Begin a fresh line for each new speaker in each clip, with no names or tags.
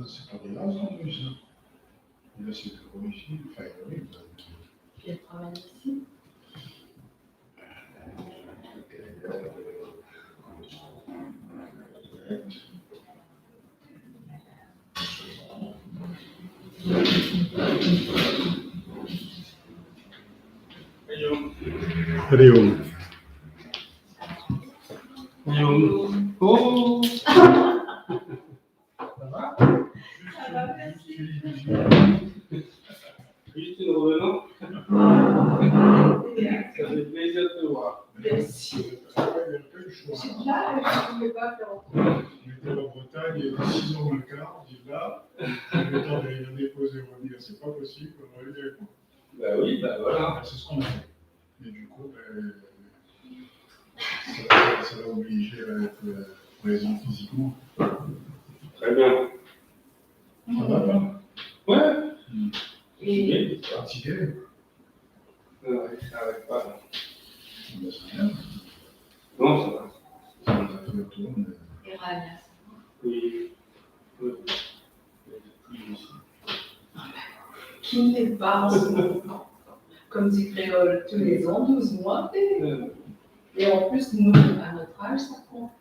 C'est pas grillage en plus. Hein. Et là, c'est comme ici. Enfin, oui.
Je te ramène ici.
Hariom. Hariom. Oh!
Ça va, merci.
Juste une revenant. Ça fait plaisir de te voir.
Merci.
Il n'y a pas eu le choix.
Je suis là, je ne peux pas faire autrement.
J'étais en Bretagne, il y avait 6 ans le quart, je dis là, j'ai le temps d'aller la déposer, on va dire, c'est pas possible, on va aller quoi.
Bah oui, bah voilà.
C'est ce qu'on a fait. Et du coup, ça l'a obligé à être présent physiquement.
Très bien.
Ça va pas?
Ouais.
Et
Fatigué?
Ça n'arrête pas.
Ben, c'est rien.
Non, ça va.
Ça nous a fait le tour, mais...
et Rania.
Oui.
Qui n'est pas en ce moment, comme dit Créole, tous les ans, 12 mois. Et en plus, nous, à notre âge, ça compte.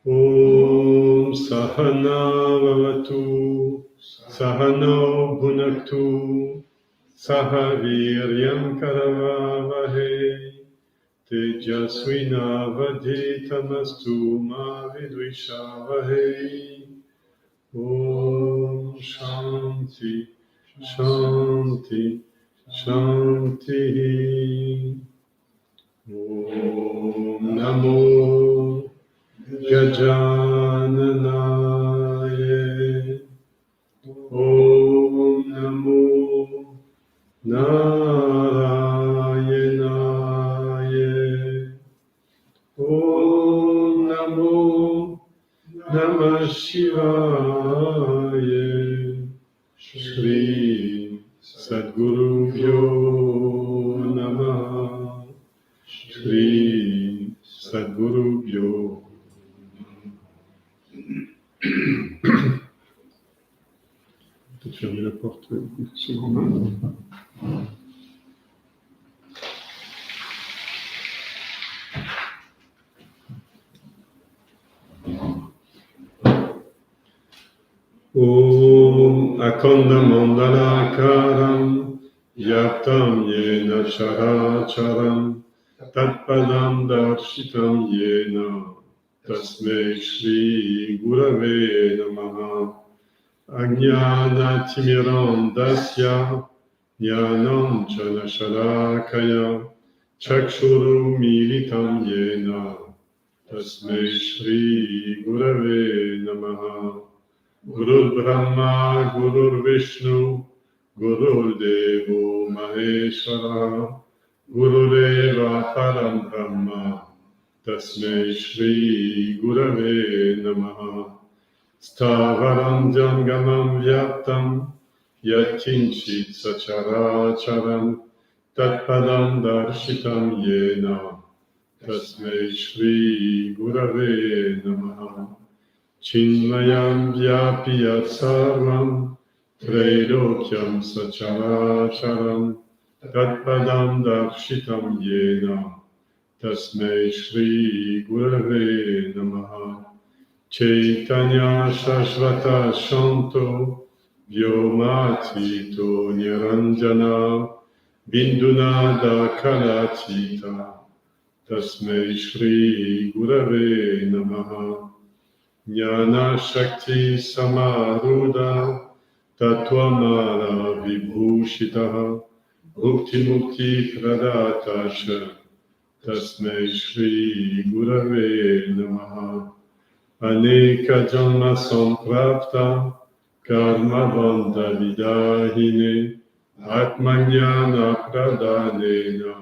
Om Sahana Vavatu Sahano Bhunaktu Sahaviryam Karavavahe Tejasvina Vaditamastu Ma Vidvishavahe Om Shanti Shanti Shanti Om Namo Gajananaye Om Namo Narayanaya Om Namo Namah Shivaya Shri Sadgurubhyo Namah Shri Sadgurubhyo. Peut-être fermer la porte une seconde. Om Akanda Mandalakaram Yaptam Yena Characharam Tatpadam Darshitam Yena Tasmei Shri Gurave Namaha Ajnanatimiram Dasya Jnanam Chanasharakaya Chakshuru Militam Yena Tasmei Shri Gurave Namaha Gurur Brahma Gurur Vishnu Gurur Devo Maheshwara Gurudeva Param Brahma Tasmei Shri Gurave Namaha Stavaram Jangamam Vyaptam Yatkinchit Sacharacharam Tatpadam Darshitam Yena Tasmei Shri Gurave Namaha Chinmayam Vyapiyat Sarvam Trailokyam Sacharacharam Tatpadam Darshitam Yena Tasmei Shri Gurave Namaha Chaitanya Shashvata Shanto Vyomatito Niranjana Bindunada Kalatita Tasmei Shri Gurave Namaha Jnana Shakti Samaruda Tattvamara Vibhushitaha Bhukti Mukti Pradata Tasmai Shri Gurave Namaha. Aneka Janma Samprapta Karma Bandha Vidahine Atmanyana Pradhanena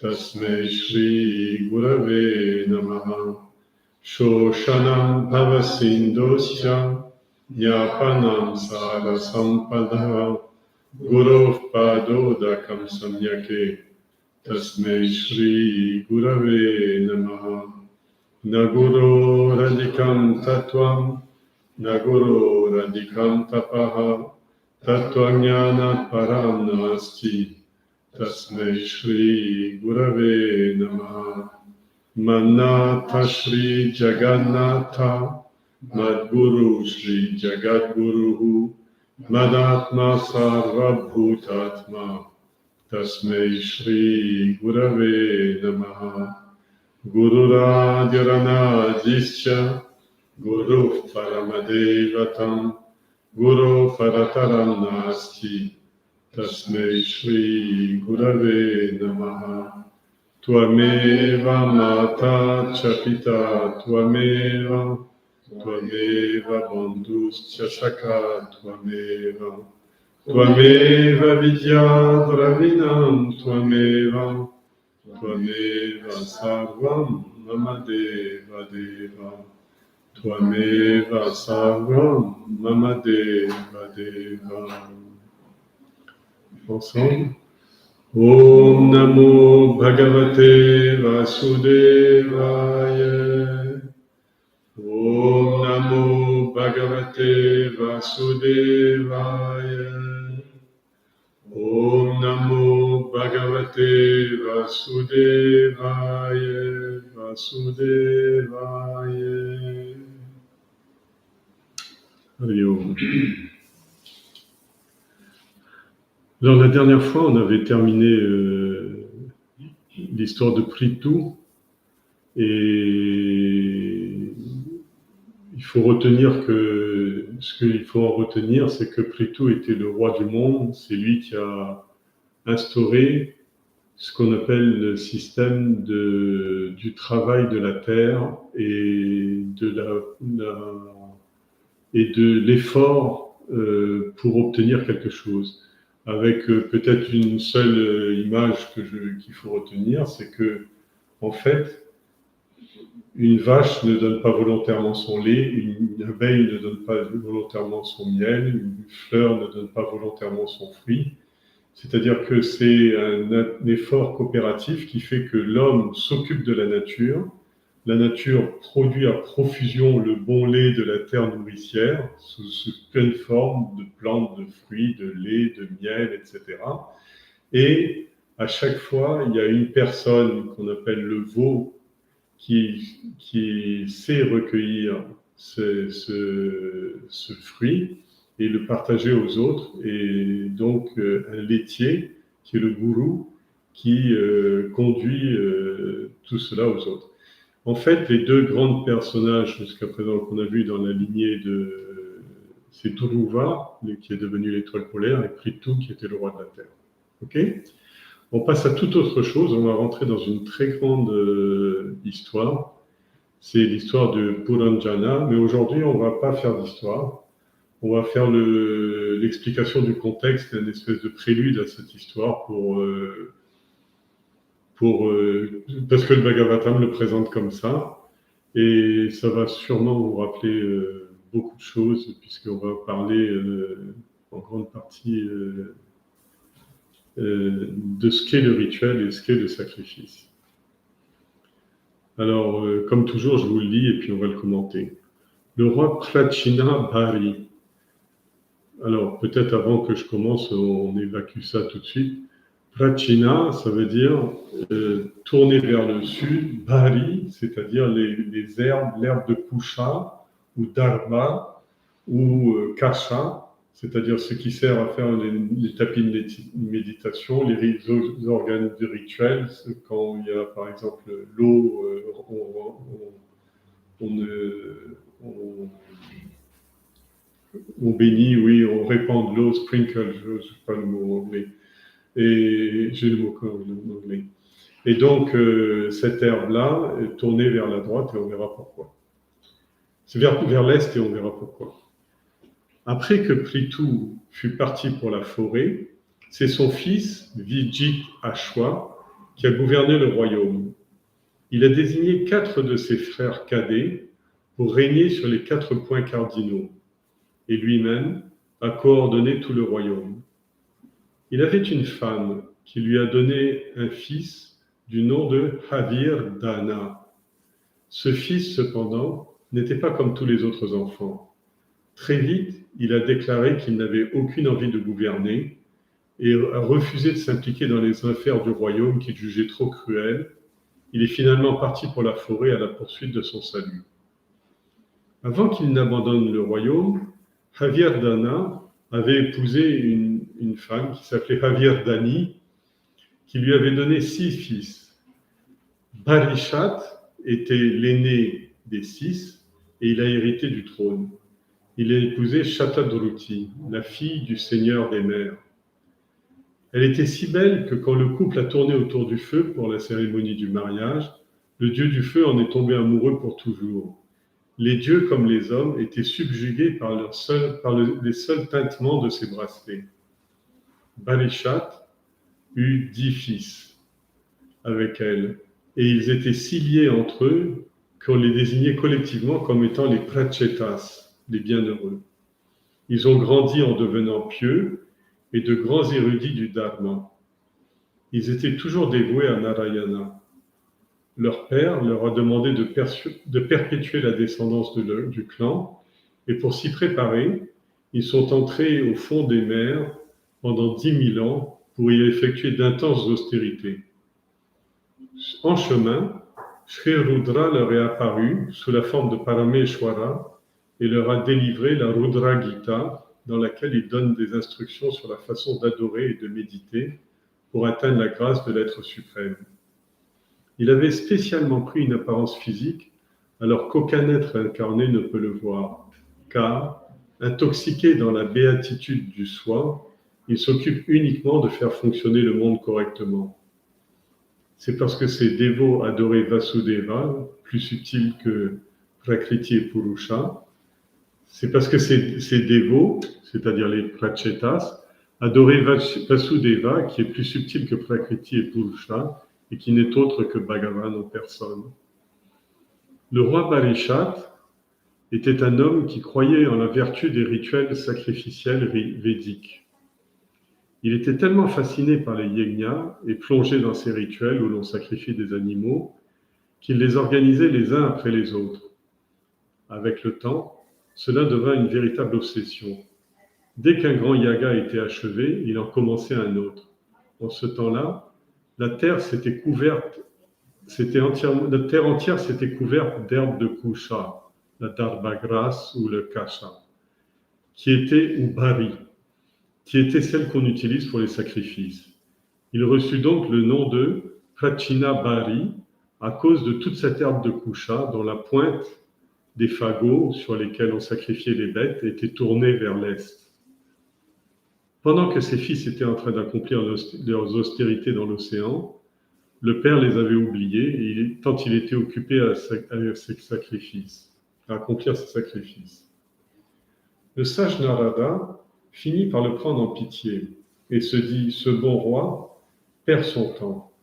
Tasmai Shri Gurave Namaha. Shoshanam Bhavasindosya Nyapanam Sara Sampadha Guru Padodakam Samyake Tasmai Shri Gurave Namaha. Naguro Radikam Tatvam Naguro Radikam Tapaha Tattvajnana Param Nasti Tasmai Shri Gurave Namaha. Manata Shri Jagannatha Madguru Shri Jagadguruhu Madatma Sarvabhutatma Tasmai Shri Gurave Namaha. Gururadirana Guru Paramadevatam Guru Parataram Nasti Tasmai Shri Gurave Namaha. Tvameva Mata Chapita Tvameva Bandhuscha Saka Tvameva Vidya Dravinam Tvameva Sarvam Mama Deva Deva Tvameva Sarvam Mama Deva Deva. Ensemble. Om Namo Bhagavate Vasudevaya. Om Namo Bhagavate Vasudevaya. Om Namo Bhagavate Vasudevaya. Hari Om. Alors la dernière fois, on avait terminé l'histoire de Prithu et il faut retenir que ce qu'il faut en retenir, c'est que Prithu était le roi du monde, c'est lui qui a instauré ce qu'on appelle le système du travail de la terre et de l'effort pour obtenir quelque chose. Avec peut-être une seule image qu'il faut retenir, c'est que, en fait, une vache ne donne pas volontairement son lait, une abeille ne donne pas volontairement son miel, une fleur ne donne pas volontairement son fruit. C'est-à-dire que c'est un effort coopératif qui fait que l'homme s'occupe de la nature produit à profusion le bon lait de la terre nourricière sous pleine forme de plantes, de fruits, de lait, de miel, etc. Et à chaque fois, il y a une personne qu'on appelle le veau qui sait recueillir ce fruit et le partager aux autres. Et donc, un laitier qui est le gourou qui conduit tout cela aux autres. En fait, les deux grands personnages jusqu'à présent qu'on a vus dans la lignée c'est Dhruva, qui est devenu l'étoile polaire, et Prithu, qui était le roi de la Terre. Ok ? On passe à toute autre chose, on va rentrer dans une très grande histoire. C'est l'histoire de Puranjana, mais aujourd'hui, on ne va pas faire d'histoire. On va faire l'explication du contexte, une espèce de prélude à cette histoire parce que le Bhagavatam le présente comme ça, et ça va sûrement vous rappeler beaucoup de choses, puisqu'on va parler en grande partie de ce qu'est le rituel et ce qu'est le sacrifice. Alors, comme toujours, je vous le lis et puis on va le commenter. Le roi Prachina Bhari. Alors, peut-être avant que je commence, on évacue ça tout de suite. Prachina, ça veut dire tourner vers le sud. Bhari, c'est-à-dire les herbes, l'herbe de Pusha ou d'Arba ou Kasha, c'est-à-dire ce qui sert à faire les tapis de méditation, les organes de rituel. Quand il y a par exemple l'eau, on bénit, oui, on répand de l'eau, sprinkle, je ne sais pas le mot anglais. Et j'ai le mot en anglais. Et donc, cette herbe-là est tournée vers la droite et on verra pourquoi. C'est vers l'est et on verra pourquoi. Après que Prithu fut parti pour la forêt, c'est son fils, Vijit-Ashwa, qui a gouverné le royaume. Il a désigné 4 de ses frères cadets pour régner sur les 4 points cardinaux, et lui-même a coordonné tout le royaume. Il avait une femme qui lui a donné un fils du nom de Havirdhana. Ce fils, cependant, n'était pas comme tous les autres enfants. Très vite, il a déclaré qu'il n'avait aucune envie de gouverner et a refusé de s'impliquer dans les affaires du royaume qu'il jugeait trop cruelles. Il est finalement parti pour la forêt à la poursuite de son salut. Avant qu'il n'abandonne le royaume, Havirdhana avait épousé une femme qui s'appelait Havirdhani, qui lui avait donné 6 fils. Barishat était l'aîné des 6 et il a hérité du trône. Il a épousé Shatadruti, la fille du seigneur des mers. Elle était si belle que quand le couple a tourné autour du feu pour la cérémonie du mariage, le dieu du feu en est tombé amoureux pour toujours. Les dieux comme les hommes étaient subjugués par les seuls tintements de ses bracelets. Barishat eut 10 fils avec elle, et ils étaient si liés entre eux qu'on les désignait collectivement comme étant les prachetas, les bienheureux. Ils ont grandi en devenant pieux et de grands érudits du Dharma. Ils étaient toujours dévoués à Narayana. Leur père leur a demandé de perpétuer la descendance du clan, et pour s'y préparer, ils sont entrés au fond des mers pendant 10 000 ans pour y effectuer d'intenses austérités. En chemin, Sri Rudra leur est apparu sous la forme de Parameshwara et leur a délivré la Rudra Gita, dans laquelle il donne des instructions sur la façon d'adorer et de méditer pour atteindre la grâce de l'être suprême. Il avait spécialement pris une apparence physique, alors qu'aucun être incarné ne peut le voir, car, intoxiqué dans la béatitude du soi, il s'occupe uniquement de faire fonctionner le monde correctement. C'est parce que ces dévots adoraient Vasudeva, plus subtil que Prakriti et Purusha. C'est parce que ces dévots, c'est-à-dire les Prachetas, adoraient Vasudeva, qui est plus subtil que Prakriti et Purusha, et qui n'est autre que Bhagavan en personne. Le roi Barishat était un homme qui croyait en la vertu des rituels sacrificiels védiques. Il était tellement fasciné par les yajnas et plongé dans ces rituels où l'on sacrifie des animaux qu'il les organisait les uns après les autres. Avec le temps, cela devint une véritable obsession. Dès qu'un grand yaga était achevé, il en commençait un autre. En ce temps-là, la terre entière s'était couverte d'herbes de kusha, la darbagras ou le kasha, ou bari, qui était celle qu'on utilise pour les sacrifices. Il reçut donc le nom de Prachina Bari à cause de toute cette herbe de kusha dont la pointe des fagots sur lesquels on sacrifiait les bêtes était tournée vers l'est. Pendant que ses fils étaient en train d'accomplir leurs austérités dans l'océan, le père les avait oubliés tant il était occupé à accomplir ses sacrifices. Le sage Narada finit par le prendre en pitié et se dit « Ce bon roi perd son temps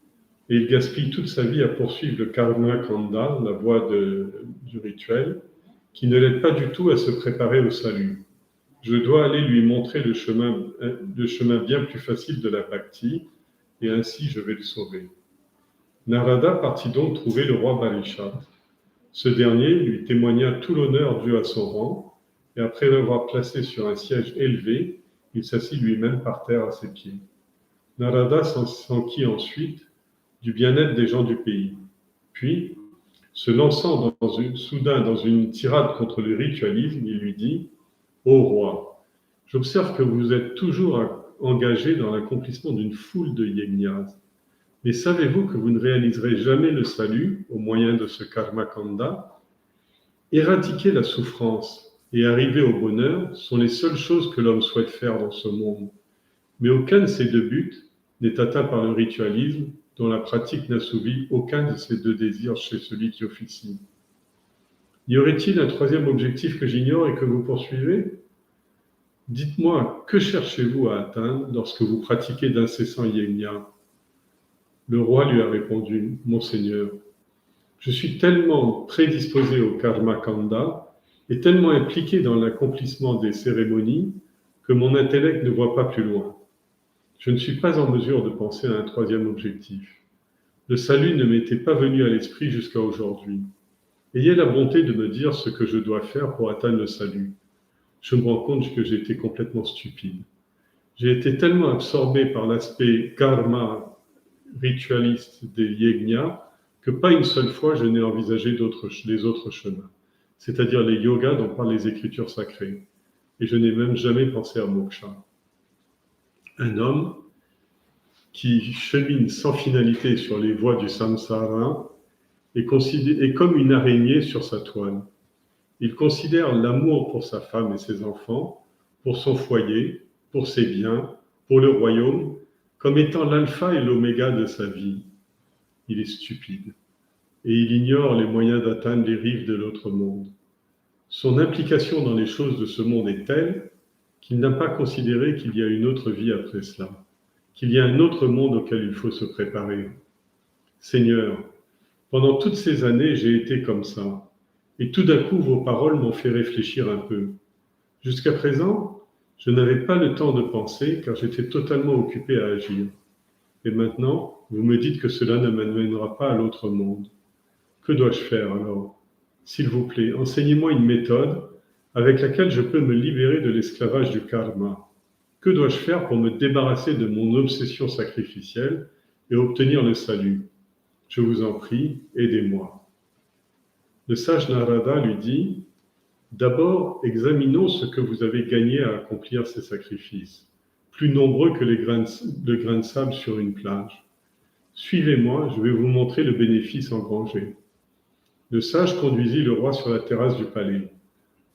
et il gaspille toute sa vie à poursuivre le karma kanda, la voie du rituel, qui ne l'aide pas du tout à se préparer au salut. Je dois aller lui montrer le chemin bien plus facile de la bhakti, et ainsi je vais le sauver. » Narada partit donc trouver le roi Barishat. Ce dernier lui témoigna tout l'honneur dû à son rang, et après l'avoir placé sur un siège élevé, il s'assit lui-même par terre à ses pieds. Narada s'enquit ensuite du bien-être des gens du pays. Puis, se lançant soudain dans une tirade contre le ritualisme, il lui dit « Ô roi, j'observe que vous êtes toujours engagé dans l'accomplissement d'une foule de yajnas. Mais savez-vous que vous ne réaliserez jamais le salut au moyen de ce karma kanda? Éradiquer la souffrance et arriver au bonheur sont les seules choses que l'homme souhaite faire dans ce monde. Mais aucun de ces deux buts n'est atteint par le ritualisme dont la pratique n'assouvit aucun de ces deux désirs chez celui qui officie. Y aurait-il un troisième objectif que j'ignore et que vous poursuivez? Dites-moi, que cherchez-vous à atteindre lorsque vous pratiquez d'incessants yajna? Le roi lui a répondu, Monseigneur, je suis tellement prédisposé au karma kanda et tellement impliqué dans l'accomplissement des cérémonies que mon intellect ne voit pas plus loin. Je ne suis pas en mesure de penser à un troisième objectif. Le salut ne m'était pas venu à l'esprit jusqu'à aujourd'hui. Ayez la bonté de me dire ce que je dois faire pour atteindre le salut. Je me rends compte que j'ai été complètement stupide. J'ai été tellement absorbé par l'aspect karma ritualiste des yajnas que pas une seule fois je n'ai envisagé les autres chemins, c'est-à-dire les yogas dont parlent les écritures sacrées. Et je n'ai même jamais pensé à moksha. Un homme qui chemine sans finalité sur les voies du samsara est comme une araignée sur sa toile. Il considère l'amour pour sa femme et ses enfants, pour son foyer, pour ses biens, pour le royaume, comme étant l'alpha et l'oméga de sa vie. Il est stupide et il ignore les moyens d'atteindre les rives de l'autre monde. Son implication dans les choses de ce monde est telle qu'il n'a pas considéré qu'il y a une autre vie après cela, qu'il y a un autre monde auquel il faut se préparer. Seigneur, pendant toutes ces années, j'ai été comme ça, et tout d'un coup, vos paroles m'ont fait réfléchir un peu. Jusqu'à présent, je n'avais pas le temps de penser car j'étais totalement occupé à agir. Et maintenant, vous me dites que cela ne m'amènera pas à l'autre monde. Que dois-je faire alors? S'il vous plaît, enseignez-moi une méthode avec laquelle je peux me libérer de l'esclavage du karma. Que dois-je faire pour me débarrasser de mon obsession sacrificielle et obtenir le salut? Je vous en prie, aidez-moi. Le sage Narada lui dit, d'abord, examinons ce que vous avez gagné à accomplir ces sacrifices, plus nombreux que le grain de sable sur une plage. Suivez-moi, je vais vous montrer le bénéfice engrangé. Le sage conduisit le roi sur la terrasse du palais.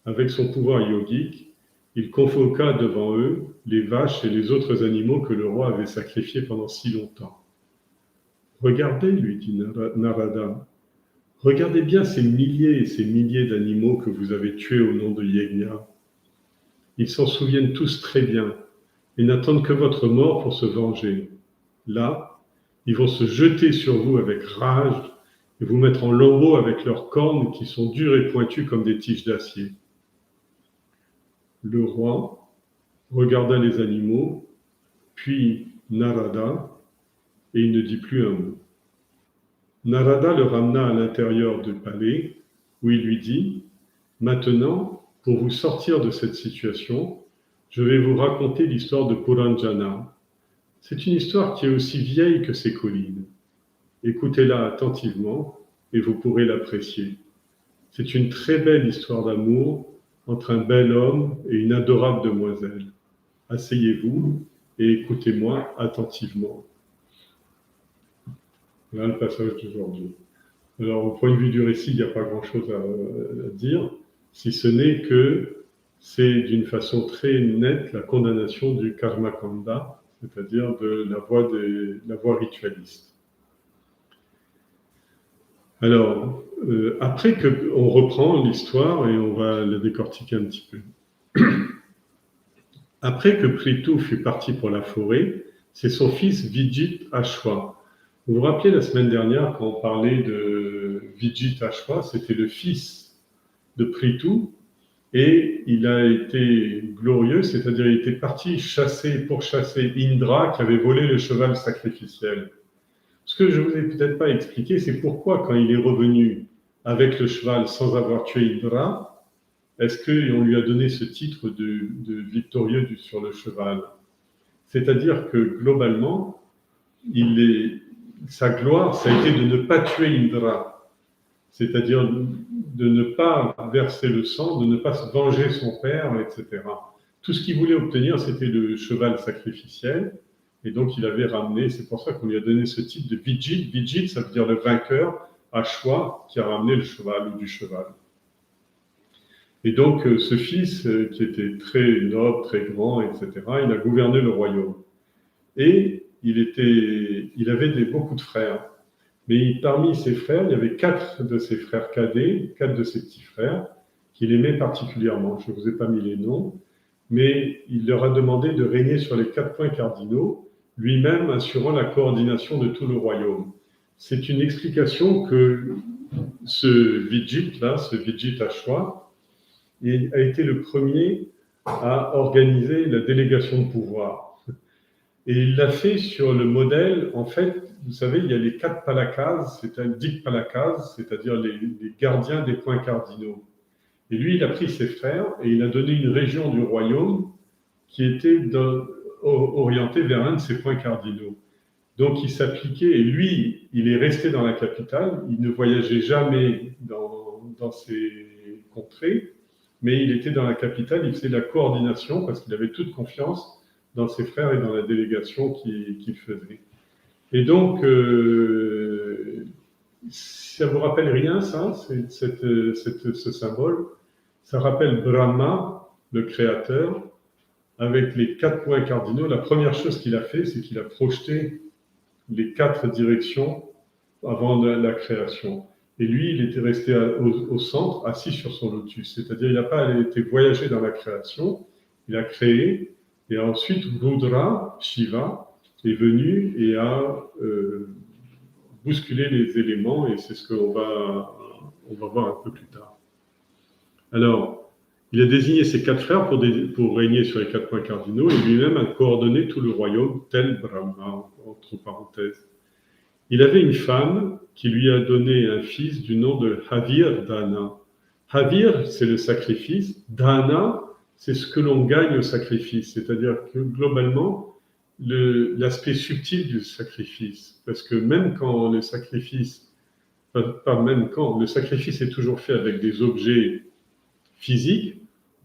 Avec son pouvoir yogique, il convoqua devant eux les vaches et les autres animaux que le roi avait sacrifiés pendant si longtemps. Regardez, lui dit Narada, regardez bien ces milliers et ces milliers d'animaux que vous avez tués au nom de yajna. Ils s'en souviennent tous très bien et n'attendent que votre mort pour se venger. Là, ils vont se jeter sur vous avec rage et vous mettre en lambeaux avec leurs cornes qui sont dures et pointues comme des tiges d'acier. Le roi regarda les animaux, puis Narada, et il ne dit plus un mot. Narada le ramena à l'intérieur du palais, où il lui dit « Maintenant, pour vous sortir de cette situation, je vais vous raconter l'histoire de Puranjana. C'est une histoire qui est aussi vieille que ces collines. Écoutez-la attentivement et vous pourrez l'apprécier. C'est une très belle histoire d'amour entre un bel homme et une adorable demoiselle. Asseyez-vous et écoutez-moi attentivement. » Voilà le passage d'aujourd'hui. Alors, au point de vue du récit, il n'y a pas grand-chose à dire, si ce n'est que c'est d'une façon très nette la condamnation du karma kanda, c'est-à-dire de la voie ritualiste. Alors, après qu'on reprend l'histoire et on va la décortiquer un petit peu. Après que Prithu fut parti pour la forêt, c'est son fils Vijit Ashwa. Vous vous rappelez la semaine dernière quand on parlait de Vijit Ashwa, c'était le fils de Prithu et il a été glorieux, c'est-à-dire il était parti pourchasser Indra qui avait volé le cheval sacrificiel. Ce que je ne vous ai peut-être pas expliqué, c'est pourquoi quand il est revenu avec le cheval sans avoir tué Indra, est-ce qu'on lui a donné ce titre de victorieux sur le cheval? C'est-à-dire que globalement, sa gloire, ça a été de ne pas tuer Indra, c'est-à-dire de ne pas verser le sang, de ne pas se venger son père, etc. Tout ce qu'il voulait obtenir, c'était le cheval sacrificiel, et donc il avait ramené, c'est pour ça qu'on lui a donné ce titre de Vijit. Vijit, ça veut dire le vainqueur, Ashwa, qui a ramené le cheval ou du cheval. Et donc ce fils, qui était très noble, très grand, etc., il a gouverné le royaume. Et il il avait beaucoup de frères. Mais parmi ses frères, il y avait 4 de ses frères cadets, 4 de ses petits frères, qu'il aimait particulièrement. Je ne vous ai pas mis les noms, mais il leur a demandé de régner sur les 4 points cardinaux, lui-même assurant la coordination de tout le royaume. C'est une explication que ce Vijit-là, ce Vijit-Ashwa, a été le premier à organiser la délégation de pouvoir. Et il l'a fait sur le modèle, en fait, vous savez, il y a les 4 palakas, c'est-à-dire les gardiens des points cardinaux. Et lui, il a pris ses frères et il a donné une région du royaume qui était orientée vers un de ces points cardinaux. Donc, il s'appliquait, et lui, il est resté dans la capitale, il ne voyageait jamais dans ces contrées, mais il était dans la capitale, il faisait la coordination parce qu'il avait toute confiance dans ses frères et dans la délégation qu'il faisait. Et donc, ça vous rappelle rien, ça, ce symbole? Ça rappelle Brahma, le créateur, avec les 4 points cardinaux. La première chose qu'il a fait, c'est qu'il a projeté les 4 directions avant la création. Et lui, il était resté au centre, assis sur son lotus. C'est-à-dire, il n'a pas été voyager dans la création, il a créé, et ensuite, Rudra, Shiva, est venu et a bousculé les éléments, et c'est ce qu'on va voir un peu plus tard. Alors, il a désigné ses 4 frères pour régner sur les 4 points cardinaux, et lui-même a coordonné tout le royaume, tel Brahma, entre parenthèses. Il avait une femme qui lui a donné un fils du nom de Havir Dana. Havir, c'est le sacrifice. Dana, c'est ce que l'on gagne au sacrifice. C'est-à-dire que globalement, l'aspect subtil du sacrifice. Parce que même quand le sacrifice, le sacrifice est toujours fait avec des objets physiques,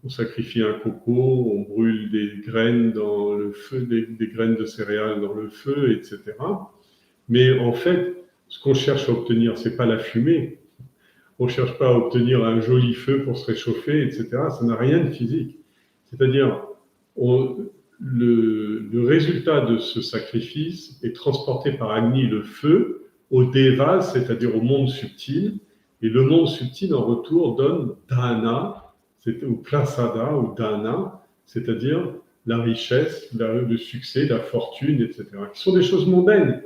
on sacrifie un coco, on brûle des graines dans le feu, des graines de céréales dans le feu, etc. Mais en fait, ce qu'on cherche à obtenir, c'est pas la fumée. On cherche pas à obtenir un joli feu pour se réchauffer, etc. Ça n'a rien de physique. C'est-à-dire, le résultat de ce sacrifice est transporté par Agni, le feu, au Devas, c'est-à-dire au monde subtil. Et le monde subtil, en retour, donne Dana, ou Prasada, ou Dana, c'est-à-dire la richesse, le succès, la fortune, etc. Qui sont des choses mondaines.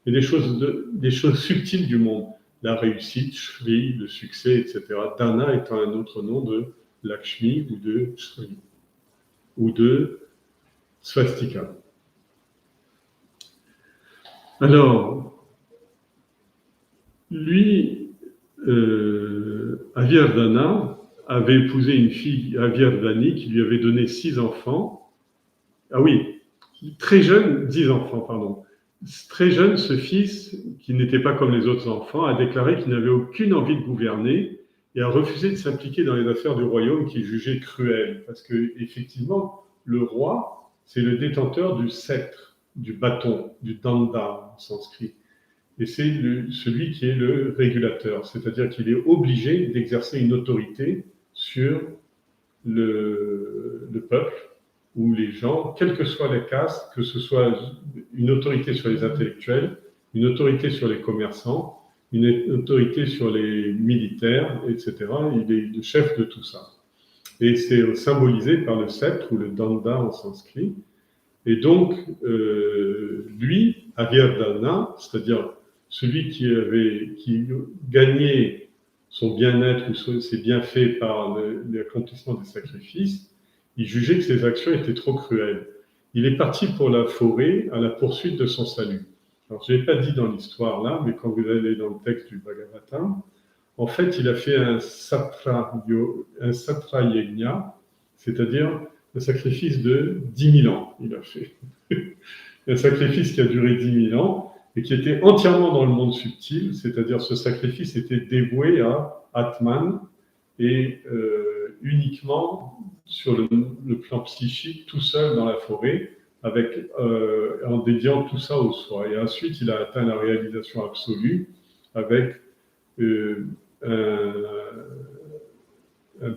Et des choses subtiles du monde, la réussite, Shri, le succès, etc. Dana étant un autre nom de Lakshmi ou de Shri, ou de Swastika. Alors, lui, Avirdana avait épousé une fille, Avirdani, qui lui avait donné 6 enfants. Ah oui, très jeune, 10 enfants, pardon. Très jeune, ce fils, qui n'était pas comme les autres enfants, a déclaré qu'il n'avait aucune envie de gouverner et a refusé de s'impliquer dans les affaires du royaume qu'il jugeait cruelles. Parce que, effectivement, le roi, c'est le détenteur du sceptre, du bâton, du danda en sanskrit. Et c'est celui qui est le régulateur, c'est-à-dire qu'il est obligé d'exercer une autorité sur le peuple ou les gens, quelle que soit la caste, que ce soit une autorité sur les intellectuels, une autorité sur les commerçants, une autorité sur les militaires, etc. Il est le chef de tout ça. Et c'est symbolisé par le sceptre ou le danda en sanskrit. Et donc, lui, Avirdana, c'est-à-dire celui qui gagnait son bien-être ou ses bienfaits par l'accomplissement des sacrifices, il jugeait que ses actions étaient trop cruelles. Il est parti pour la forêt à la poursuite de son salut. Alors, je ne l'ai pas dit dans l'histoire là, mais quand vous allez dans le texte du Bhagavatam, en fait, il a fait un satrayagna, c'est-à-dire un sacrifice de 10 000 ans. Il a fait un sacrifice qui a duré 10 000 ans et qui était entièrement dans le monde subtil, c'est-à-dire ce sacrifice était dévoué à Atman et uniquement sur le plan psychique, tout seul dans la forêt, en dédiant tout ça au soi. Et ensuite, il a atteint la réalisation absolue avec un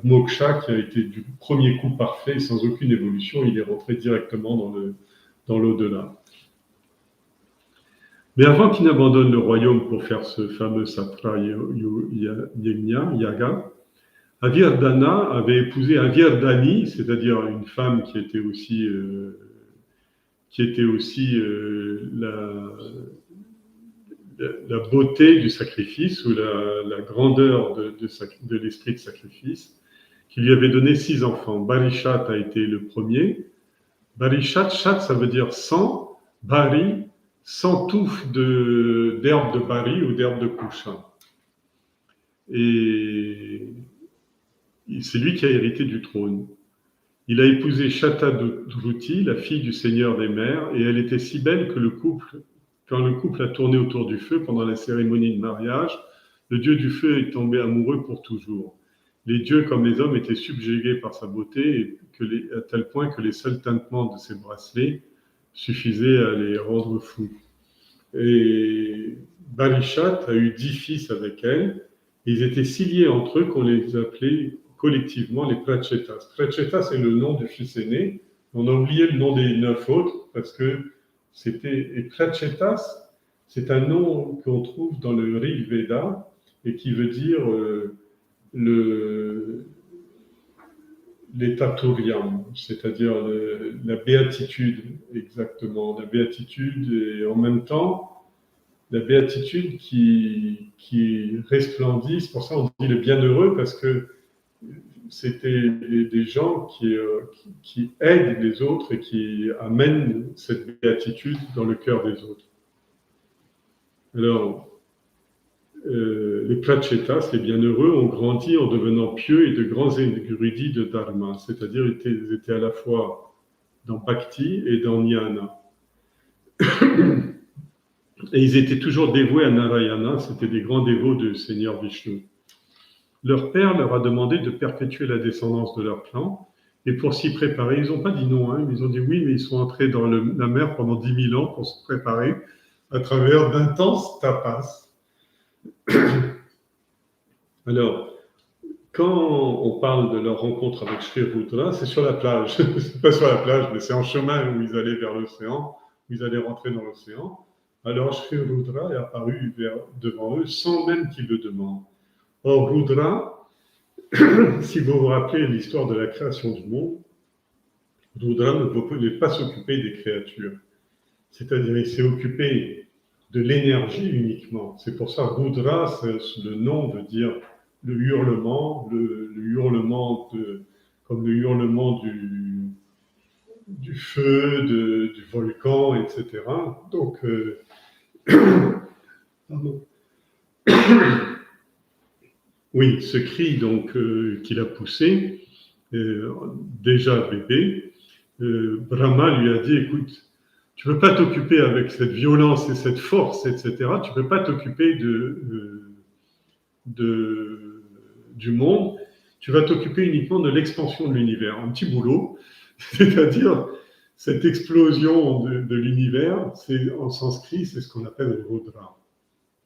moksha qui a été du premier coup parfait, sans aucune évolution. Il est rentré directement dans l'au-delà. Mais avant qu'il n'abandonne le royaume pour faire ce fameux Satra Yaga, Avirdhana avait épousé Avirdhani, c'est-à-dire une femme qui était aussi la beauté du sacrifice ou la grandeur de l'esprit de sacrifice, qui lui avait donné 6 enfants. Barishat a été le premier. Barishat, chat, ça veut dire 100. Bari, 100 touffes d'herbe de bari ou d'herbe de couchin. Et c'est lui qui a hérité du trône. Il a épousé Shatadruti, la fille du seigneur des mers, et elle était si belle que quand le couple a tourné autour du feu pendant la cérémonie de mariage, le dieu du feu est tombé amoureux pour toujours. Les dieux comme les hommes étaient subjugués par sa beauté, à tel point que les seuls tintements de ses bracelets suffisaient à les rendre fous. Et Barishat a eu 10 fils avec elle, et ils étaient si liés entre eux qu'on les appelait collectivement les Prachetas. Prachetas, c'est le nom du fils aîné. On a oublié le nom des 9 autres, parce que et Prachetas, c'est un nom qu'on trouve dans le Rig Veda, et qui veut dire l'état Turiam, c'est-à-dire la béatitude, exactement, la béatitude, et en même temps, la béatitude qui resplendit. C'est pour ça qu'on dit le bienheureux, parce que c'était des gens qui aident les autres et qui amènent cette béatitude dans le cœur des autres. Alors, les Prachetas, les bienheureux, ont grandi en devenant pieux et de grands érudits de Dharma, c'est-à-dire ils étaient à la fois dans Bhakti et dans Jnana. Et ils étaient toujours dévoués à Narayana, c'était des grands dévots du Seigneur Vishnu. Leur père leur a demandé de perpétuer la descendance de leur clan, et pour s'y préparer, ils n'ont pas dit non, ils ont dit oui, mais ils sont entrés dans la mer pendant 10 000 ans pour se préparer à travers d'intenses tapas. Alors, quand on parle de leur rencontre avec Sri Rudra, c'est sur la plage. C'est pas sur la plage, mais c'est en chemin où ils allaient vers l'océan, où ils allaient rentrer dans l'océan. Alors Sri Rudra est apparu devant eux sans même qu'ils le demandent. Or, Rudra, si vous vous rappelez l'histoire de la création du monde, Rudra ne pouvait pas s'occuper des créatures. C'est-à-dire, il s'est occupé de l'énergie uniquement. C'est pour ça, Rudra, le nom veut dire le hurlement, comme le hurlement du feu, du volcan, etc. Donc, pardon. Oui, ce cri donc qu'il a poussé, déjà bébé, Brahma lui a dit, écoute, tu ne peux pas t'occuper avec cette violence et cette force, etc. Tu ne peux pas t'occuper du monde. Tu vas t'occuper uniquement de l'expansion de l'univers. Un petit boulot, c'est-à-dire cette explosion de l'univers, c'est, en sanskrit, c'est ce qu'on appelle le Rudra.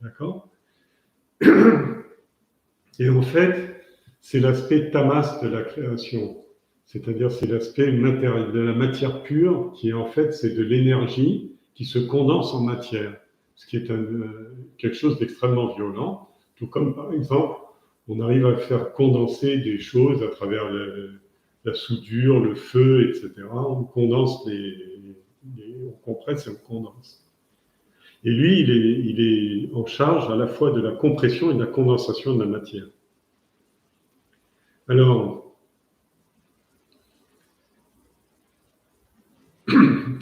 D'accord ? Et en fait, c'est l'aspect tamas de la création. C'est-à-dire, c'est l'aspect matériel, de la matière pure, qui en fait, c'est de l'énergie qui se condense en matière, ce qui est quelque chose d'extrêmement violent, tout comme, par exemple, on arrive à faire condenser des choses à travers la soudure, le feu, etc. On condense on compresse et on condense. Et lui, il est en charge à la fois de la compression et de la condensation de la matière. Alors,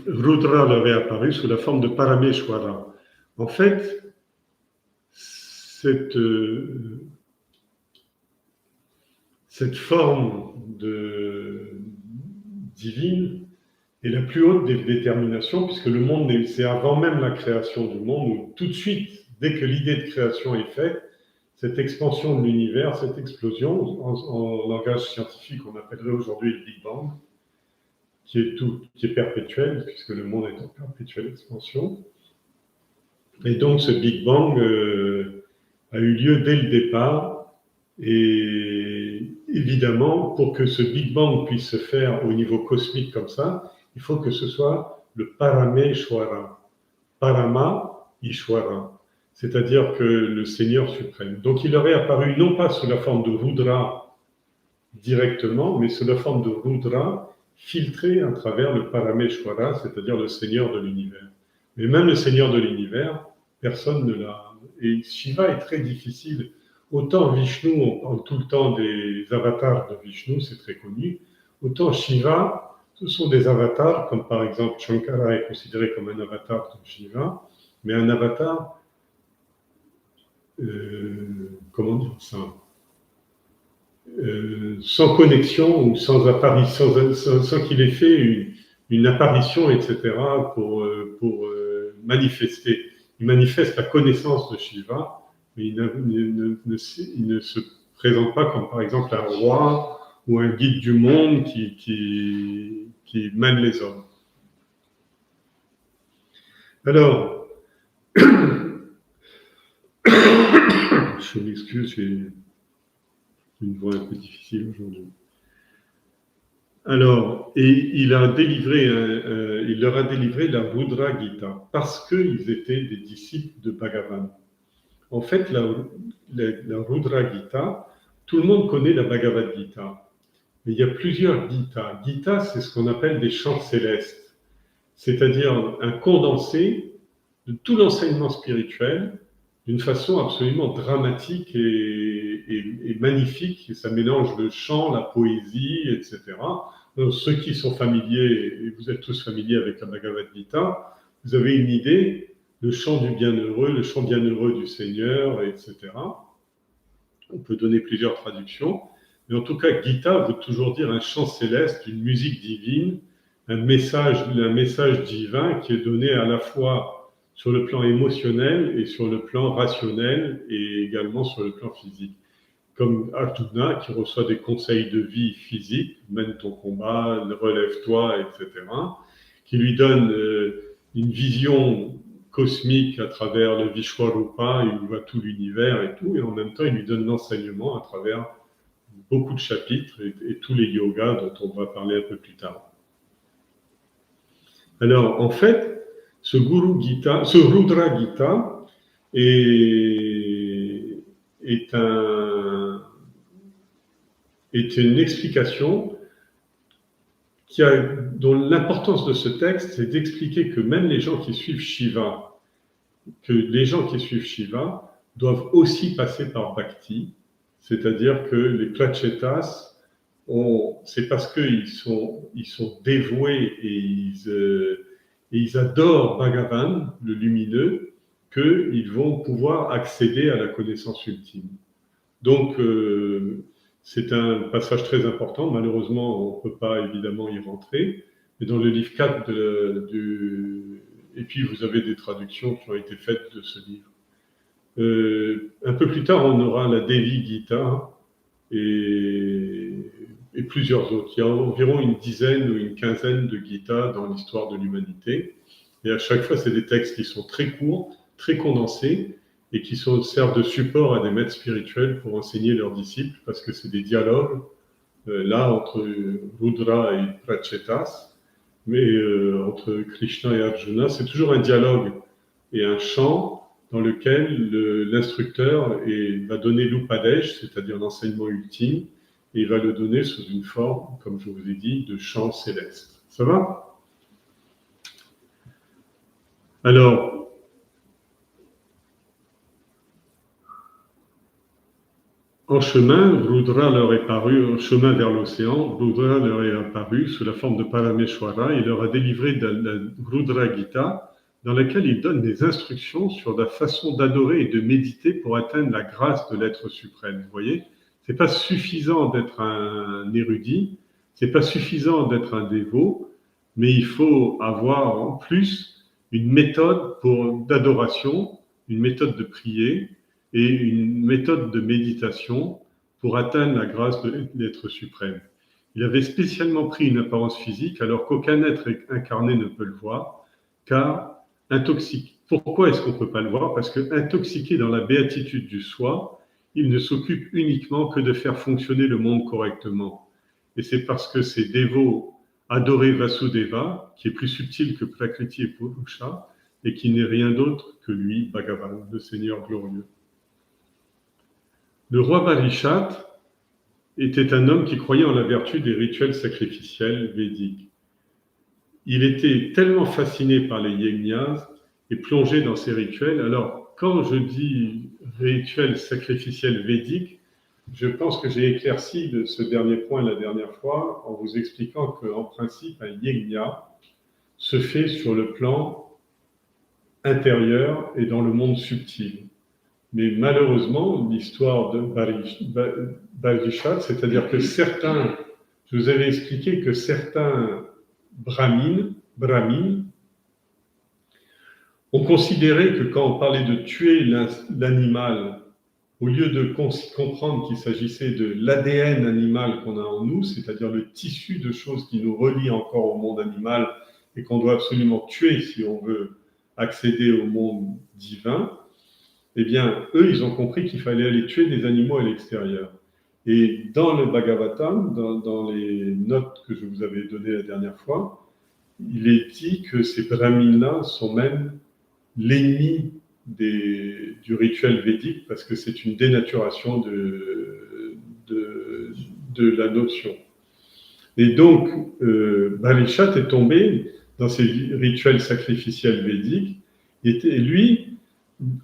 Rudra leur est apparu sous la forme de Parameshwara. En fait, cette forme divine est la plus haute des déterminations, puisque le monde, c'est avant même la création du monde, où tout de suite, dès que l'idée de création est faite, cette expansion de l'univers, cette explosion, en langage scientifique, on appellerait aujourd'hui le Big Bang, qui est perpétuel, puisque le monde est en perpétuelle expansion. Et donc, ce Big Bang a eu lieu dès le départ. Et évidemment, pour que ce Big Bang puisse se faire au niveau cosmique comme ça, il faut que ce soit le Parameshwara. Parama, Ishwara, c'est-à-dire que le Seigneur suprême. Donc il leur est apparu non pas sous la forme de Rudra directement, mais sous la forme de Rudra filtré à travers le Parameshwara, c'est-à-dire le Seigneur de l'univers. Mais même le Seigneur de l'univers, personne ne l'a. Et Shiva est très difficile. Autant Vishnu, on parle tout le temps des avatars de Vishnu, c'est très connu. Autant Shiva, ce sont des avatars, comme par exemple Shankara est considéré comme un avatar de Shiva, mais un avatar, comment dire ça, sans connexion ou sans apparition, sans qu'il ait fait une apparition, etc., pour manifester. Il manifeste la connaissance de Shiva, mais il ne se présente pas comme par exemple un roi ou un guide du monde qui mène les hommes. Alors, je m'excuse, j'ai une voix un peu difficile aujourd'hui. Alors, et il leur a délivré la Rudra Gita parce qu'ils étaient des disciples de Bhagavan. En fait, la Rudra Gita, tout le monde connaît la Bhagavad Gita, mais il y a plusieurs Gita. Gita, c'est ce qu'on appelle des chants célestes, c'est-à-dire un condensé de tout l'enseignement spirituel d'une façon absolument dramatique et magnifique. Et ça mélange le chant, la poésie, etc. Donc, ceux qui sont familiers, et vous êtes tous familiers avec la Bhagavad Gita, vous avez une idée, le chant du bienheureux, le chant bienheureux du Seigneur, etc. On peut donner plusieurs traductions, mais en tout cas, Gita veut toujours dire un chant céleste, une musique divine, un message divin qui est donné à la fois sur le plan émotionnel et sur le plan rationnel et également sur le plan physique. Comme Arjuna qui reçoit des conseils de vie physique, mène ton combat, relève-toi, etc., qui lui donne une vision cosmique à travers le Vishwarupa, il voit tout l'univers et tout, et en même temps il lui donne l'enseignement à travers beaucoup de chapitres et tous les yogas dont on va parler un peu plus tard. Alors en fait, ce Rudra Gita est une explication dont l'importance de ce texte, c'est d'expliquer que même les gens qui suivent Shiva, doivent aussi passer par Bhakti, c'est-à-dire que les Prachetas, c'est parce qu'ils sont dévoués et ils adorent Bhagavan, le lumineux, qu'ils vont pouvoir accéder à la connaissance ultime. Donc, c'est un passage très important. Malheureusement, on ne peut pas évidemment y rentrer. Mais dans le livre 4 et puis vous avez des traductions qui ont été faites de ce livre. Un peu plus tard, on aura la Devi Gita et plusieurs autres. Il y a environ une dizaine ou une quinzaine de Gita dans l'histoire de l'humanité. Et à chaque fois, c'est des textes qui sont très courts, très condensés, et qui servent de support à des maîtres spirituels pour enseigner leurs disciples, parce que c'est des dialogues, là, entre Rudra et Prachetas, mais entre Krishna et Arjuna, c'est toujours un dialogue et un chant dans lequel l'instructeur va donner l'upadesh, c'est-à-dire l'enseignement ultime, et il va le donner sous une forme, comme je vous ai dit, de chant céleste. Ça va ? Alors, en chemin, Rudra leur est paru, en chemin vers l'océan, Rudra leur est apparu sous la forme de Parameshwara et leur a délivré la Rudra Gita, dans laquelle il donne des instructions sur la façon d'adorer et de méditer pour atteindre la grâce de l'être suprême. Vous voyez ? C'est pas suffisant d'être un érudit, c'est pas suffisant d'être un dévot, mais il faut avoir en plus une méthode d'adoration, une méthode de prier et une méthode de méditation pour atteindre la grâce de l'être suprême. Il avait spécialement pris une apparence physique alors qu'aucun être incarné ne peut le voir, car intoxiqué. Pourquoi est-ce qu'on ne peut pas le voir ? Parce que intoxiqué dans la béatitude du soi, il ne s'occupe uniquement que de faire fonctionner le monde correctement. Et c'est parce que ces dévots adoraient Vasudeva, qui est plus subtil que Prakriti et Purusha, et qui n'est rien d'autre que lui, Bhagavan, le Seigneur glorieux. Le roi Barishat était un homme qui croyait en la vertu des rituels sacrificiels védiques. Il était tellement fasciné par les yajnas et plongé dans ces rituels. Alors, quand je dis rituels sacrificiels védiques, je pense que j'ai éclairci de ce dernier point la dernière fois en vous expliquant qu'en principe, un yajna se fait sur le plan intérieur et dans le monde subtil. Mais malheureusement, l'histoire de Barishat, c'est-à-dire que certains, je vous avais expliqué que certains brahmines ont considéré que quand on parlait de tuer l'animal, au lieu de comprendre qu'il s'agissait de l'ADN animal qu'on a en nous, c'est-à-dire le tissu de choses qui nous relie encore au monde animal et qu'on doit absolument tuer si on veut accéder au monde divin, eh bien, eux, ils ont compris qu'il fallait aller tuer des animaux à l'extérieur. Et dans le Bhagavatam, dans les notes que je vous avais données la dernière fois, il est dit que ces brahmines-là sont même l'ennemi du rituel védique parce que c'est une dénaturation de la notion. Et donc, Barishat est tombé dans ces rituels sacrificiels védiques. Et lui,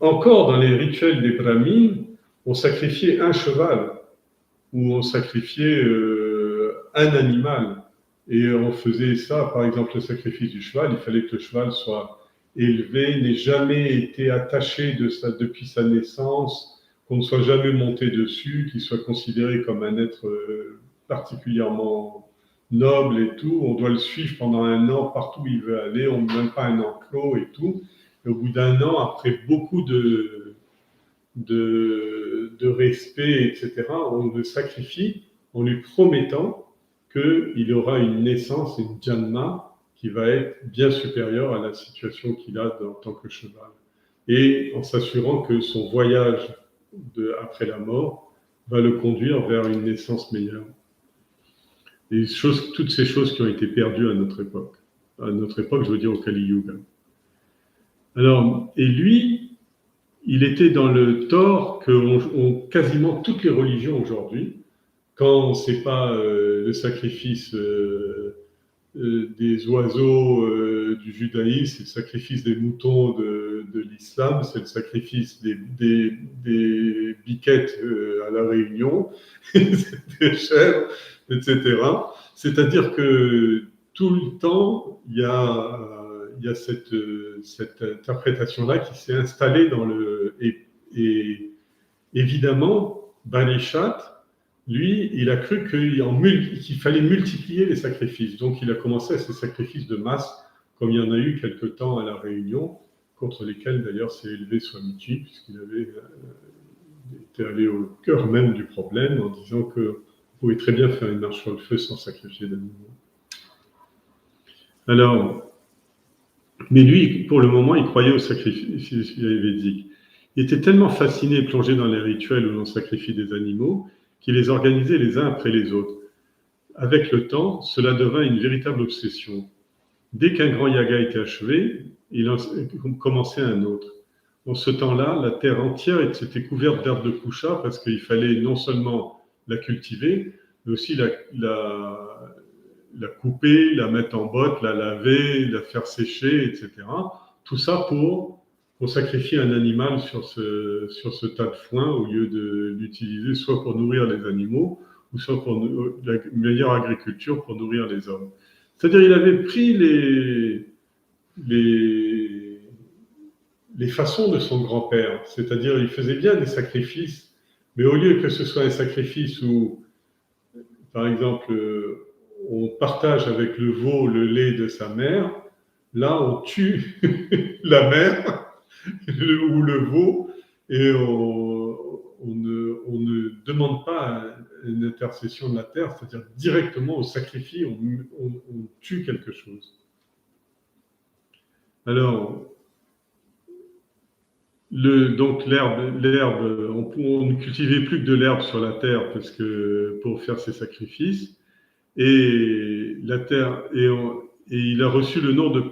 encore dans les rituels des brahmines, on sacrifiait un cheval ou on sacrifiait un animal. Et on faisait ça, par exemple, le sacrifice du cheval, il fallait que le cheval soit élevé, n'ait jamais été attaché depuis sa naissance, qu'on ne soit jamais monté dessus, qu'il soit considéré comme un être particulièrement noble et tout. On doit le suivre pendant 1 an partout où il veut aller, on ne donne pas un enclos et tout. Et au bout d'1 an, après beaucoup de respect, etc., on le sacrifie en lui promettant qu'il aura une naissance, une janma, qui va être bien supérieure à la situation qu'il a en tant que cheval. Et en s'assurant que son voyage après la mort va le conduire vers une naissance meilleure. Et toutes ces choses qui ont été perdues à notre époque. À notre époque, je veux dire au Kali Yuga. Alors, et lui, il était dans le tort que quasiment toutes les religions aujourd'hui, quand ce n'est pas le sacrifice des oiseaux du judaïsme, c'est le sacrifice des moutons de l'islam, c'est le sacrifice des biquettes à la Réunion, des chèvres, etc. C'est-à-dire que tout le temps, il y a cette interprétation-là qui s'est installée dans le... Et évidemment, Barishat, lui, il a cru qu'il fallait multiplier les sacrifices. Donc, il a commencé à ces sacrifices de masse, comme il y en a eu quelque temps à La Réunion, contre lesquels, d'ailleurs, s'est élevé Swamiji, puisqu'il était allé au cœur même du problème, en disant qu'on pouvait très bien faire une marche sur le feu sans sacrifier d'animaux. Alors, mais lui, pour le moment, il croyait au sacrifice védique. Il était tellement fasciné et plongé dans les rituels où l'on sacrifie des animaux qu'il les organisait les uns après les autres. Avec le temps, cela devint une véritable obsession. Dès qu'un grand yaga était achevé, il en commençait un autre. En ce temps-là, la terre entière s'était couverte d'herbes de kusha parce qu'il fallait non seulement la cultiver, mais aussi la couper, la mettre en botte, la laver, la faire sécher, etc. Tout ça pour sacrifier un animal sur ce tas de foin au lieu de l'utiliser soit pour nourrir les animaux ou soit pour la meilleure agriculture pour nourrir les hommes. C'est-à-dire il avait pris les façons de son grand-père, c'est-à-dire il faisait bien des sacrifices, mais au lieu que ce soit un sacrifice où, par exemple, on partage avec le veau le lait de sa mère, là on tue la mère ou le veau, et on ne demande pas une intercession de la terre, c'est-à-dire directement on sacrifie, on tue quelque chose. Alors, donc l'herbe, on ne cultivait plus que de l'herbe sur la terre pour faire ces sacrifices, et la terre, et il a reçu le nom de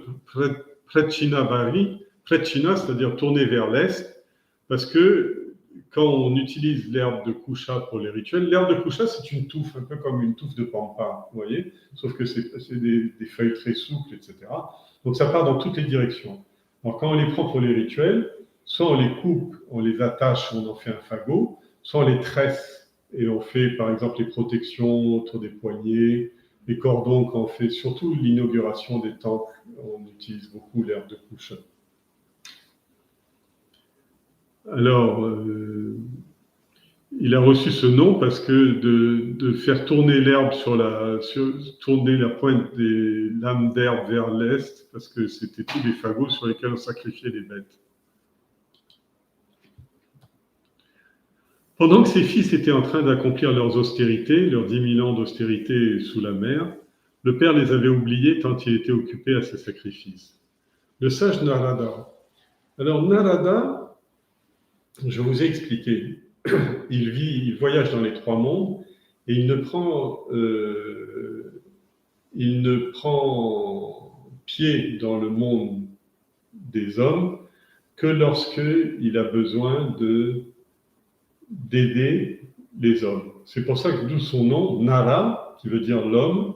Prachinavari, Prechina, c'est-à-dire tourner vers l'est, parce que quand on utilise l'herbe de Kusha pour les rituels, l'herbe de Kusha, c'est une touffe, un peu comme une touffe de pampa, vous voyez, sauf que c'est des feuilles très souples, etc. Donc ça part dans toutes les directions. Alors quand on les prend pour les rituels, soit on les coupe, on les attache, on en fait un fagot, soit on les tresse et on fait par exemple les protections autour des poignets, les cordons quand on fait surtout l'inauguration des temples, on utilise beaucoup l'herbe de Kusha. Alors, il a reçu ce nom parce que de faire tourner l'herbe tourner la pointe des lames d'herbe vers l'est, parce que c'était tous les fagots sur lesquels on sacrifiait les bêtes. Pendant que ses fils étaient en train d'accomplir leurs austérités, leurs 10 000 ans d'austérité sous la mer, le père les avait oubliés tant il était occupé à ses sacrifices. Le sage Narada. Alors Narada, je vous ai expliqué, il voyage dans les 3 mondes et il ne prend pied dans le monde des hommes que lorsqu'il a besoin d'aider les hommes. C'est pour ça que d'où son nom, Nara, qui veut dire l'homme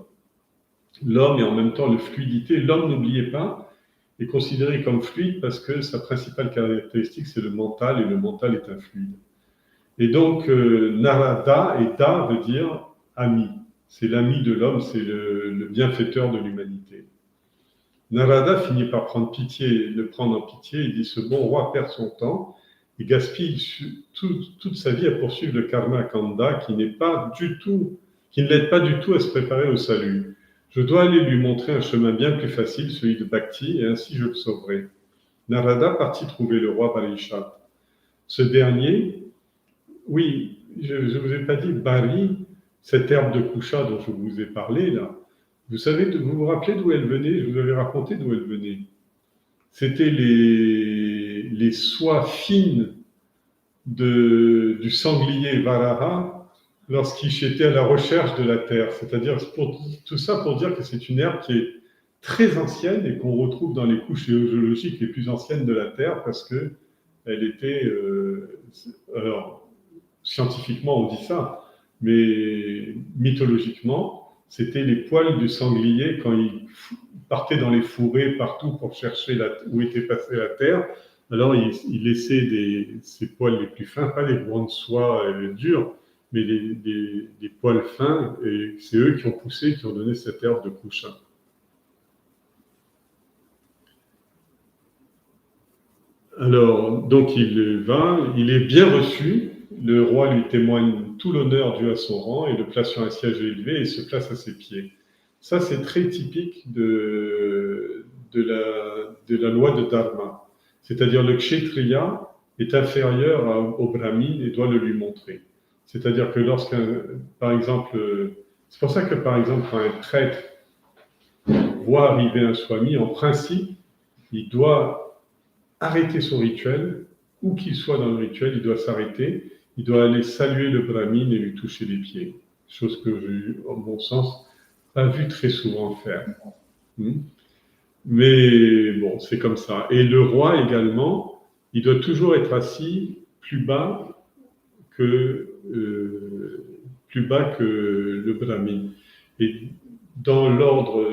et en même temps la fluidité. L'homme, n'oubliez pas, est considéré comme fluide parce que sa principale caractéristique, c'est le mental, et le mental est un fluide. Et donc, Narada, et Da veut dire ami. C'est l'ami de l'homme, c'est le bienfaiteur de l'humanité. Narada finit par le prendre en pitié, il dit, ce bon roi perd son temps, et gaspille toute sa vie à poursuivre le karma kanda qui ne l'aide pas du tout à se préparer au salut. Je dois aller lui montrer un chemin bien plus facile, celui de Bhakti, et ainsi je le sauverai. Narada partit trouver le roi Parikshit. Ce dernier, oui, je ne vous ai pas dit, Bari, cette herbe de Kusha dont je vous ai parlé, là, vous vous rappelez d'où elle venait? Je vous avais raconté d'où elle venait. C'était les soies fines du sanglier Varaha lorsqu'il était à la recherche de la terre. C'est-à-dire, tout ça pour dire que c'est une herbe qui est très ancienne et qu'on retrouve dans les couches géologiques les plus anciennes de la Terre parce qu'elle était... alors, scientifiquement, on dit ça, mais mythologiquement, c'était les poils du sanglier quand il partait dans les fourrés partout pour chercher où était passée la terre. Alors, il laissait ses poils les plus fins, pas les grandes soies dures, mais des poils fins, et c'est eux qui ont poussé, qui ont donné cette herbe de Kusha. Alors, donc il est bien reçu, le roi lui témoigne tout l'honneur dû à son rang et le place sur un siège élevé et se place à ses pieds. Ça, c'est très typique de la loi de Dharma. C'est-à-dire le kshetriya est inférieur au brahmine et doit le lui montrer. C'est-à-dire que par exemple, c'est pour ça que par exemple, quand un prêtre voit arriver un swami, en principe, il doit arrêter son rituel, où qu'il soit dans le rituel, il doit s'arrêter, il doit aller saluer le brahmine et lui toucher les pieds. Chose que j'ai, en bon sens, pas vu très souvent faire. Mais bon, c'est comme ça. Et le roi également, il doit toujours être assis plus bas que le brahmine. Et dans l'ordre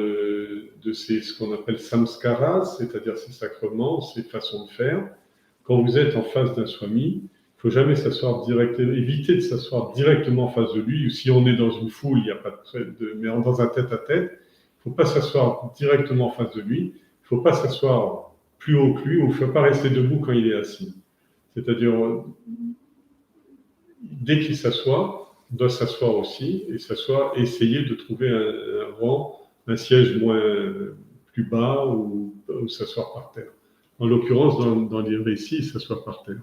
de ce qu'on appelle samskaras, c'est-à-dire ces sacrements, ces façons de faire, quand vous êtes en face d'un swami, il ne faut jamais éviter de s'asseoir directement en face de lui, ou si on est dans une foule, il n'y a pas mais dans un tête-à-tête, il ne faut pas s'asseoir directement en face de lui, il ne faut pas s'asseoir plus haut que lui, ou il ne faut pas rester debout quand il est assis. C'est-à-dire, dès qu'il s'assoit, il doit s'asseoir aussi, et essayer de trouver un rang, un siège plus bas, ou s'asseoir par terre. En l'occurrence, dans les récits, il s'assoit par terre.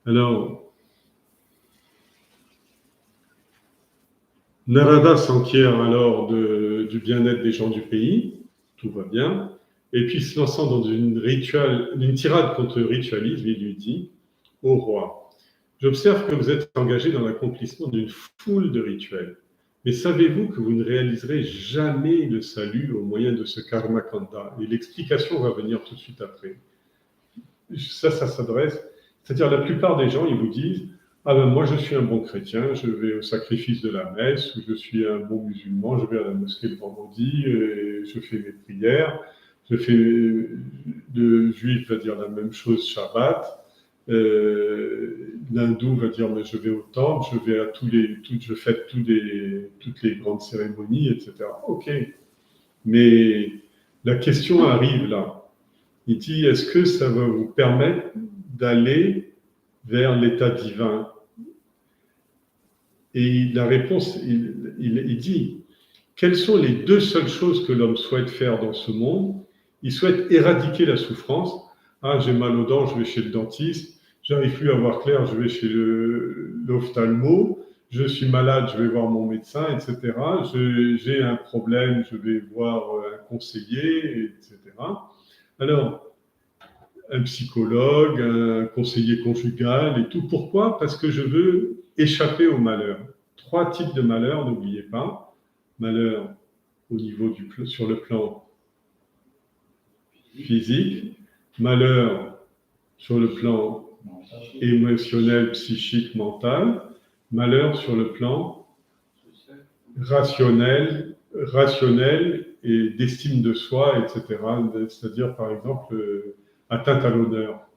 Alors, Narada s'enquiert alors du bien-être des gens du pays, tout va bien, et puis se lançant dans une tirade contre le ritualisme, il lui dit « Ô roi, j'observe que vous êtes engagé dans l'accomplissement d'une foule de rituels. Mais savez-vous que vous ne réaliserez jamais le salut au moyen de ce karma kanda? Et l'explication va venir tout de suite après. Ça s'adresse, c'est-à-dire la plupart des gens, ils vous disent, ah ben moi je suis un bon chrétien, je vais au sacrifice de la messe, ou je suis un bon musulman, je vais à la mosquée le vendredi, et je fais mes prières, je fais, le juif va dire la même chose, Shabbat, l'hindou va dire mais je vais au temple, je vais à je fête toutes les grandes cérémonies, etc. Ok, mais la question arrive là. Il dit, est-ce que ça va vous permettre d'aller vers l'état divin? Et la réponse, il dit, quelles sont les deux seules choses que l'homme souhaite faire dans ce monde? Il souhaite éradiquer la souffrance. Ah, j'ai mal aux dents, je vais chez le dentiste. J'arrive plus à voir clair, je vais chez l'ophtalmo. Je suis malade, je vais voir mon médecin, etc. J'ai un problème, je vais voir un conseiller, etc. Alors, un psychologue, un conseiller conjugal et tout. Pourquoi? Parce que je veux échapper au malheur. 3 types de malheurs, n'oubliez pas. Malheur au niveau sur le plan physique, malheur sur le plan émotionnel, psychique, mental, malheur sur le plan rationnel et d'estime de soi, etc. C'est-à-dire, par exemple, atteinte à l'honneur.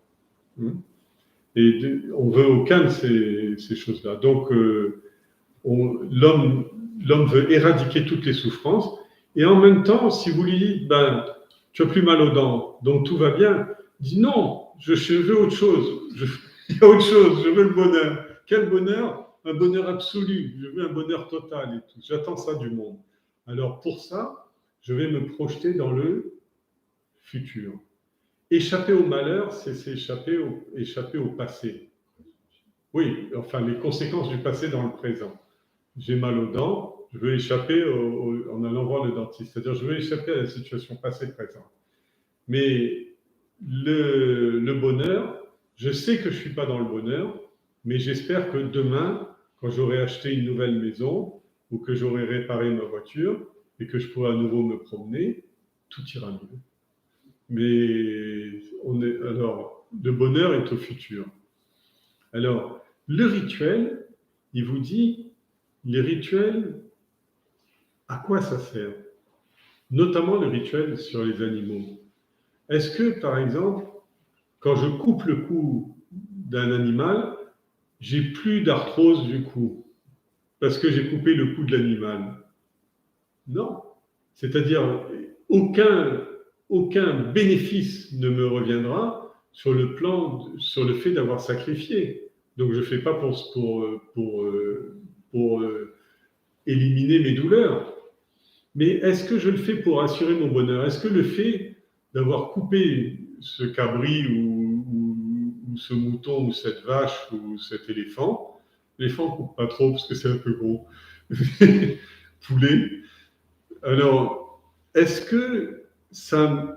Et on veut aucun de ces choses-là. Donc, l'homme veut éradiquer toutes les souffrances. Et en même temps, si vous lui dites, ben, tu as plus mal aux dents, donc tout va bien, il dit non, je veux autre chose. Il y a autre chose, je veux le bonheur. Quel bonheur? Un bonheur absolu. Je veux un bonheur total et tout. J'attends ça du monde. Alors pour ça, je vais me projeter dans le futur. Échapper au malheur, c'est échapper au passé. Oui, enfin les conséquences du passé dans le présent. J'ai mal aux dents, je veux échapper en allant voir le dentiste. C'est-à-dire, je veux échapper à la situation passée-présente. Mais le bonheur, je sais que je ne suis pas dans le bonheur, mais j'espère que demain, quand j'aurai acheté une nouvelle maison ou que j'aurai réparé ma voiture et que je pourrai à nouveau me promener, tout ira mieux. Mais alors, le bonheur est au futur. Alors, le rituel, il vous dit, les rituels, à quoi ça sert? Notamment le rituel sur les animaux. Est-ce que, par exemple, quand je coupe le cou d'un animal, j'ai plus d'arthrose du cou parce que j'ai coupé le cou de l'animal? Non. C'est-à-dire, aucun bénéfice ne me reviendra sur le fait d'avoir sacrifié. Donc, je ne fais pas pour éliminer mes douleurs. Mais est-ce que je le fais pour assurer mon bonheur? Est-ce que le fait d'avoir coupé ce cabri ou ce mouton ou cette vache ou cet éléphant, l'éléphant ne coupe pas trop parce que c'est un peu gros, poulet, alors est-ce que ça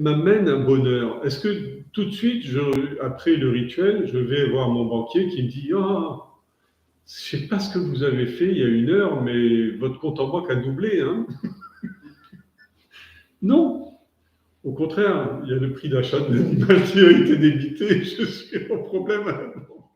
m'amène un bonheur? Est-ce que tout de suite, après le rituel, je vais voir mon banquier qui me dit « Ah, je ne sais pas ce que vous avez fait il y a 1 heure, mais votre compte en banque a doublé. Hein » Non. Au contraire, il y a le prix d'achat de l'animal qui a été débité, je suis en problème à la banque.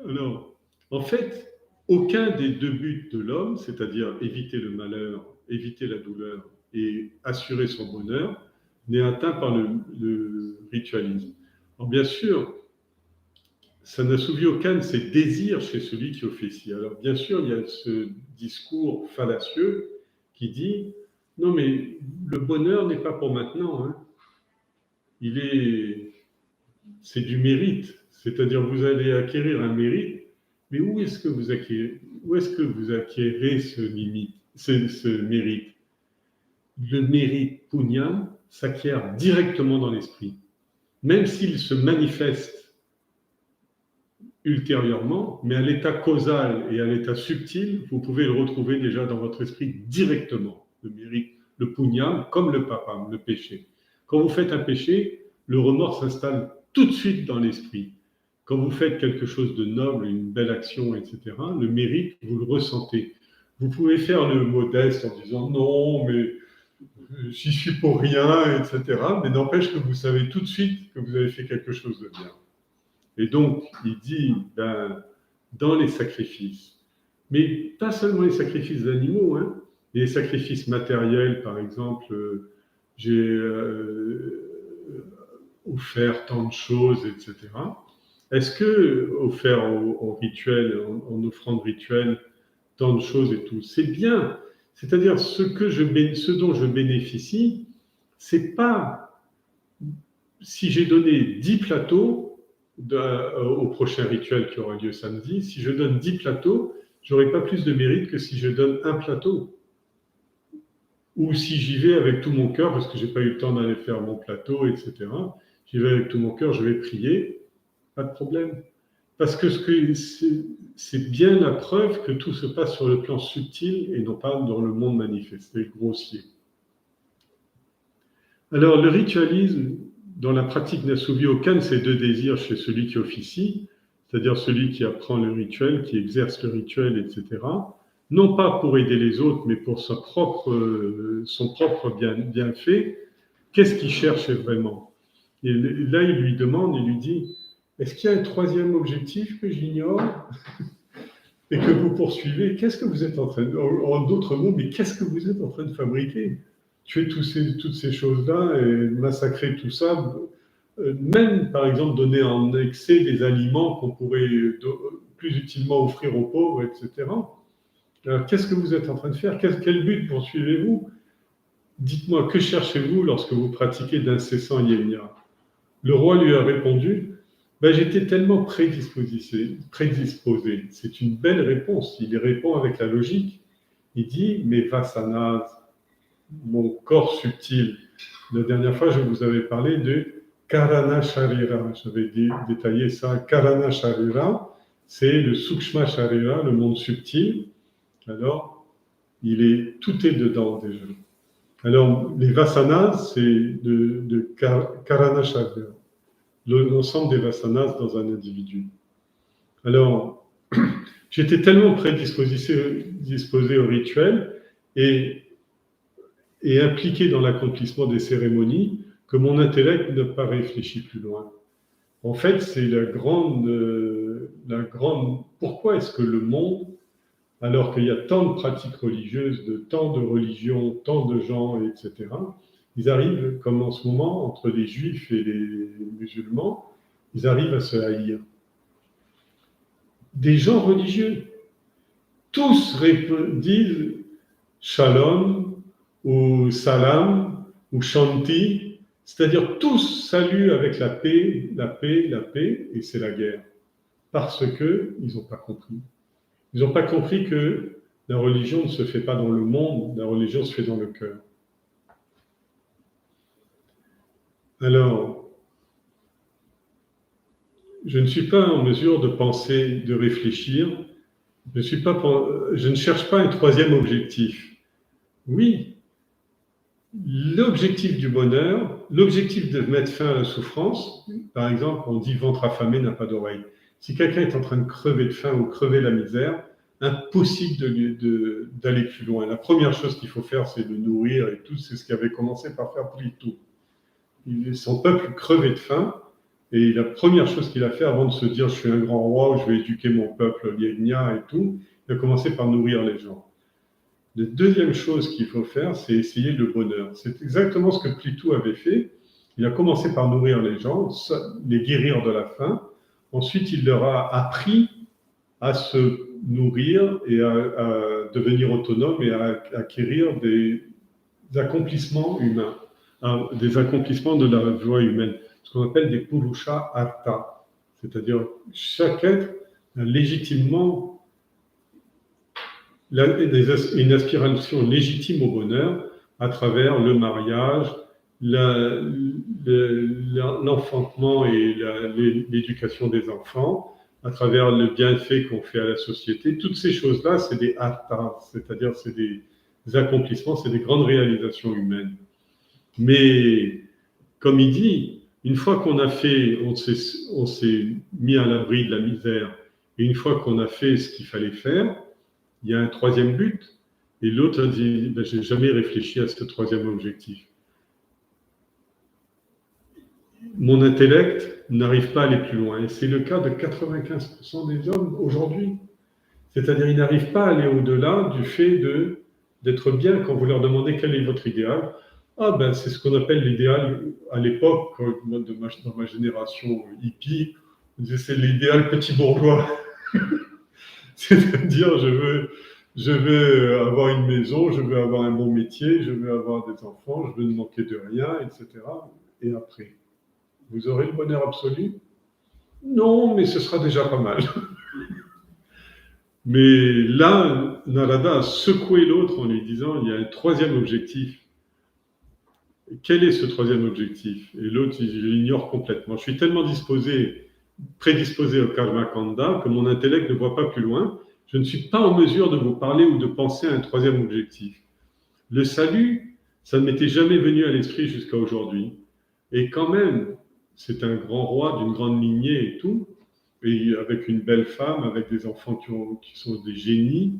Alors, en fait, aucun des 2 buts de l'homme, c'est-à-dire éviter le malheur, éviter la douleur et assurer son bonheur, n'est atteint par le ritualisme. Alors bien sûr, ça n'assouvit aucun de ses désirs chez celui qui officie. Alors bien sûr, il y a ce discours fallacieux qui dit « Non, mais le bonheur n'est pas pour maintenant. Hein. C'est du mérite. C'est-à-dire vous allez acquérir un mérite, mais où est-ce que vous acquérez ce mérite? Le mérite punyam s'acquiert directement dans l'esprit. Même s'il se manifeste ultérieurement, mais à l'état causal et à l'état subtil, vous pouvez le retrouver déjà dans votre esprit directement. Le mérite, le punyam, comme le papam, le péché. Quand vous faites un péché, le remords s'installe tout de suite dans l'esprit. quand vous faites quelque chose de noble, une belle action, etc., le mérite, vous le ressentez. Vous pouvez faire le modeste en disant non, mais j'y suis pour rien, etc. Mais n'empêche que vous savez tout de suite que vous avez fait quelque chose de bien. Et donc, il dit, dans les sacrifices, mais pas seulement les sacrifices d'animaux, hein, les sacrifices matériels, par exemple, j'ai offert tant de choses, etc. Est-ce que offert en rituel, en offrande rituelle, tant de choses et tout, c'est bien. C'est-à-dire ce dont je bénéficie, c'est pas si j'ai donné 10 plateaux au prochain rituel qui aura lieu samedi, si je donne 10 plateaux, j'aurai pas plus de mérite que si je donne un plateau. Ou si j'y vais avec tout mon cœur, parce que j'ai pas eu le temps d'aller faire mon plateau, etc. J'y vais avec tout mon cœur, je vais prier, pas de problème. Parce que c'est bien la preuve que tout se passe sur le plan subtil et non pas dans le monde manifesté, grossier. Alors, le ritualisme, dans la pratique n'a soulevé aucun de ces deux désirs chez celui qui officie, c'est-à-dire celui qui apprend le rituel, qui exerce le rituel, etc., non pas pour aider les autres, mais pour son propre bienfait. Qu'est-ce qu'il cherche vraiment? Et là, il lui demande, il lui dit, est-ce qu'il y a un troisième objectif que j'ignore et que vous poursuivez? Qu'est-ce que vous êtes en train de... En d'autres mots, mais qu'est-ce que vous êtes en train de fabriquer? Tuer toutes ces choses-là et massacrer tout ça, même, par exemple, donner en excès des aliments qu'on pourrait plus utilement offrir aux pauvres, etc. Alors, qu'est-ce que vous êtes en train de faire? Quel but poursuivez-vous? Dites-moi, que cherchez-vous lorsque vous pratiquez d'incessant yénia? Le roi lui a répondu, j'étais tellement prédisposé. C'est une belle réponse. Il y répond avec la logique. Il dit, mais vasanas, mon corps subtil. La dernière fois, je vous avais parlé de Karana Sharira. J'avais détaillé ça. Karana Sharira, c'est le Sukshma Sharira, le monde subtil. Alors, tout est dedans déjà. Alors, les vasanas, c'est de Karana Sharira. L'ensemble des vasanas dans un individu. Alors, j'étais tellement disposé au rituel et impliqué dans l'accomplissement des cérémonies que mon intellect n'a pas réfléchi plus loin. En fait, c'est la grande... Pourquoi est-ce que le monde, alors qu'il y a tant de pratiques religieuses, de tant de religions, tant de gens, etc., ils arrivent, comme en ce moment, entre les juifs et les musulmans, ils arrivent à se haïr. Des gens religieux, tous disent shalom ou salam ou shanti, c'est-à-dire tous saluent avec la paix, et c'est la guerre. Parce qu'ils n'ont pas compris. Ils n'ont pas compris que la religion ne se fait pas dans le monde, la religion se fait dans le cœur. Alors, je ne suis pas en mesure de penser, de réfléchir. Je ne cherche pas un troisième objectif. Oui, l'objectif du bonheur, l'objectif de mettre fin à la souffrance, par exemple, on dit ventre affamé n'a pas d'oreille. Si quelqu'un est en train de crever de faim ou crever la misère, impossible d'aller plus loin. La première chose qu'il faut faire, c'est de nourrir et tout. C'est ce qu'avait commencé par faire Plitou. Son peuple crevait de faim, et la première chose qu'il a fait avant de se dire je suis un grand roi, je vais éduquer mon peuple, Yegna et tout, il a commencé par nourrir les gens. La deuxième chose qu'il faut faire, c'est essayer le bonheur. C'est exactement ce que Plitou avait fait. Il a commencé par nourrir les gens, les guérir de la faim. Ensuite, il leur a appris à se nourrir et à devenir autonome et à acquérir des accomplissements humains, des accomplissements de la voie humaine, ce qu'on appelle des purusha artha, c'est-à-dire chaque être a légitimement une aspiration légitime au bonheur à travers le mariage, l'enfantement et l'éducation des enfants, à travers le bienfait qu'on fait à la société. Toutes ces choses-là, c'est des artha, c'est-à-dire c'est des accomplissements, c'est des grandes réalisations humaines. Mais, comme il dit, Une fois qu'on a fait, on s'est mis à l'abri de la misère, et une fois qu'on a fait ce qu'il fallait faire, il y a un troisième but. Et l'autre a dit, ben, j'ai jamais réfléchi à ce troisième objectif. Mon intellect n'arrive pas à aller plus loin. Et c'est le cas de 95% des hommes aujourd'hui. C'est-à-dire, ils n'arrivent pas à aller au-delà du fait d'être bien quand vous leur demandez quel est votre idéal. Ah ben, c'est ce qu'on appelle l'idéal à l'époque, dans ma génération hippie, on disait c'est l'idéal petit bourgeois. C'est-à-dire, je veux avoir une maison, je veux avoir un bon métier, je veux avoir des enfants, je veux ne manquer de rien, etc. Et après, vous aurez le bonheur absolu? Non, mais ce sera déjà pas mal. Mais là, Narada a secoué l'autre en lui disant, il y a un troisième objectif. Quel est ce troisième objectif? Et l'autre, je l'ignore complètement. Je suis tellement prédisposé au karma kanda que mon intellect ne voit pas plus loin. Je ne suis pas en mesure de vous parler ou de penser à un troisième objectif. Le salut, ça ne m'était jamais venu à l'esprit jusqu'à aujourd'hui. Et quand même, c'est un grand roi d'une grande lignée et tout, et avec une belle femme, avec des enfants qui sont des génies.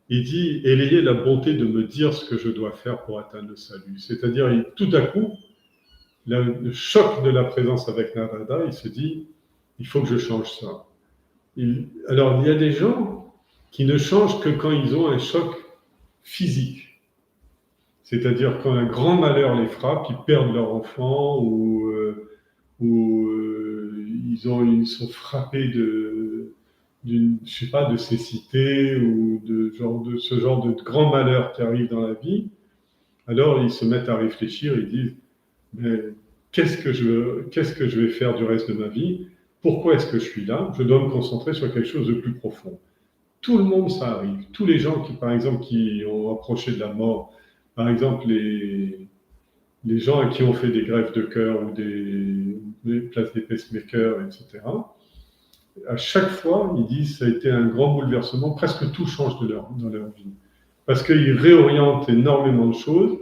Il dit, ayez la bonté de me dire ce que je dois faire pour atteindre le salut. C'est-à-dire, tout à coup, le choc de la présence avec Narada, il se dit, il faut que je change ça. Alors, il y a des gens qui ne changent que quand ils ont un choc physique. C'est-à-dire quand un grand malheur les frappe, ils perdent leur enfant ou ils sont frappés je sais pas, de cécité ou de ce genre de grand malheur qui arrive dans la vie. Alors ils se mettent à réfléchir, ils disent, mais qu'est-ce que je vais faire du reste de ma vie? Pourquoi est-ce que je suis là? Je dois me concentrer sur quelque chose de plus profond. Tout le monde, ça arrive. Tous les gens par exemple, qui ont approché de la mort, par exemple, les gens qui ont fait des greffes de cœur ou des places des pacemakers, etc., à chaque fois, ils disent que ça a été un grand bouleversement, presque tout change dans leur vie. Parce qu'ils réorientent énormément de choses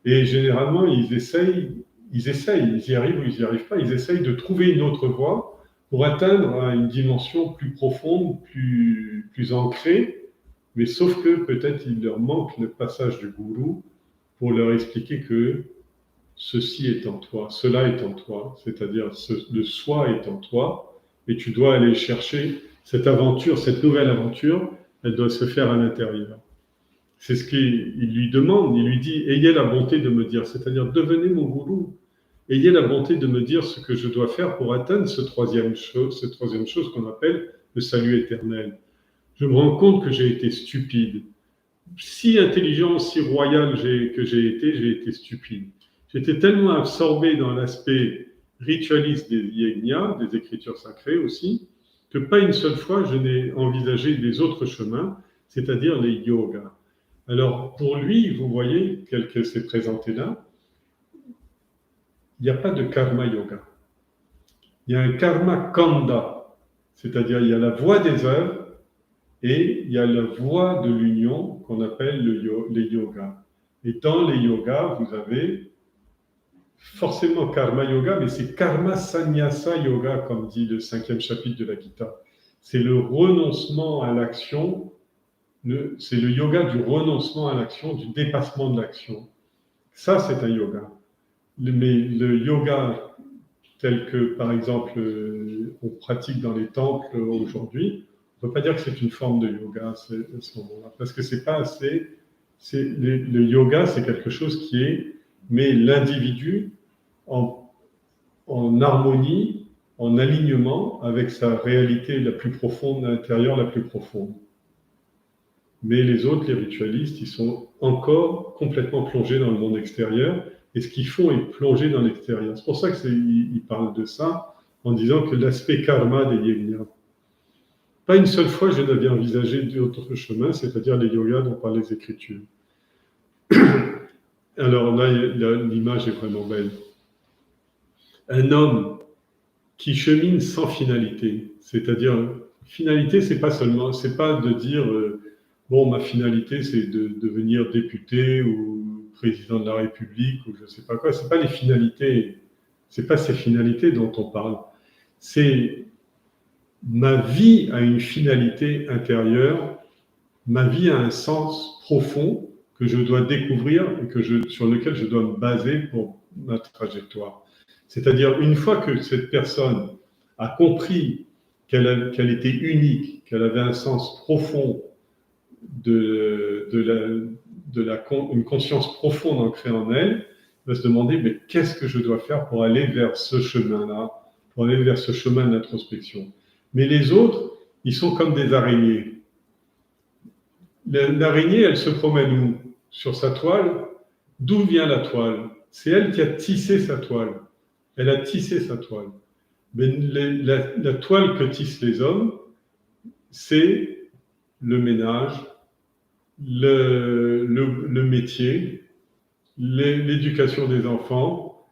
et généralement, ils y arrivent ou ils n'y arrivent pas, ils essayent de trouver une autre voie pour atteindre une dimension plus profonde, plus ancrée, mais sauf que peut-être il leur manque le passage du gourou pour leur expliquer que ceci est en toi, cela est en toi, c'est-à-dire le soi est en toi, et tu dois aller chercher cette aventure, cette nouvelle aventure, elle doit se faire à l'intérieur. C'est ce qu'il lui demande, il lui dit, ayez la bonté de me dire, c'est-à-dire devenez mon gourou, ayez la bonté de me dire ce que je dois faire pour atteindre cette troisième chose qu'on appelle le salut éternel. Je me rends compte que j'ai été stupide. Si intelligent, si royal que j'ai été stupide. J'étais tellement absorbé dans l'aspect ritualiste des yajnas, des écritures sacrées aussi, que pas une seule fois je n'ai envisagé les autres chemins, c'est-à-dire les yogas. Alors pour lui, vous voyez, tel que c'est présenté là, il n'y a pas de karma yoga. Il y a un karma kanda, c'est-à-dire il y a la voie des œuvres et il y a la voie de l'union qu'on appelle les yogas. Et dans les yogas, vous avez forcément karma yoga, mais c'est karma sannyasa yoga, comme dit le 5e chapitre de la Gita. C'est le renoncement à l'action, c'est le yoga du renoncement à l'action, du dépassement de l'action. Ça, c'est un yoga. Mais le yoga tel que, par exemple, on pratique dans les temples aujourd'hui, on ne peut pas dire que c'est une forme de yoga à ce moment-là, parce que c'est pas assez. Le yoga, c'est quelque chose qui met l'individu en harmonie, en alignement avec sa réalité la plus profonde, intérieure la plus profonde. Mais les autres, les ritualistes, ils sont encore complètement plongés dans le monde extérieur, et ce qu'ils font est plonger dans l'extérieur. C'est pour ça qu'ils parlent de ça, en disant que l'aspect karma des yajnas. Pas une seule fois je n'avais envisagé d'autres chemins, c'est-à-dire les yogas dont parlent les Écritures. Alors là, l'image est vraiment belle. Un homme qui chemine sans finalité, c'est-à-dire finalité, c'est pas de dire bon, ma finalité c'est de devenir député ou président de la République ou je sais pas quoi. C'est pas les finalités. C'est pas ces finalités dont on parle. C'est ma vie a une finalité intérieure, ma vie a un sens profond que je dois découvrir et sur lequel je dois me baser pour ma trajectoire. C'est-à-dire, une fois que cette personne a compris qu'elle était unique, qu'elle avait un sens profond, une conscience profonde ancrée en elle, elle va se demander, mais qu'est-ce que je dois faire pour aller vers ce chemin-là, pour aller vers ce chemin d'introspection. Mais les autres, ils sont comme des araignées. L'araignée, elle se promène où? Sur sa toile. D'où vient la toile? C'est elle qui a tissé sa toile. Elle a tissé sa toile. Mais la toile que tissent les hommes, c'est le ménage, le métier, l'éducation des enfants,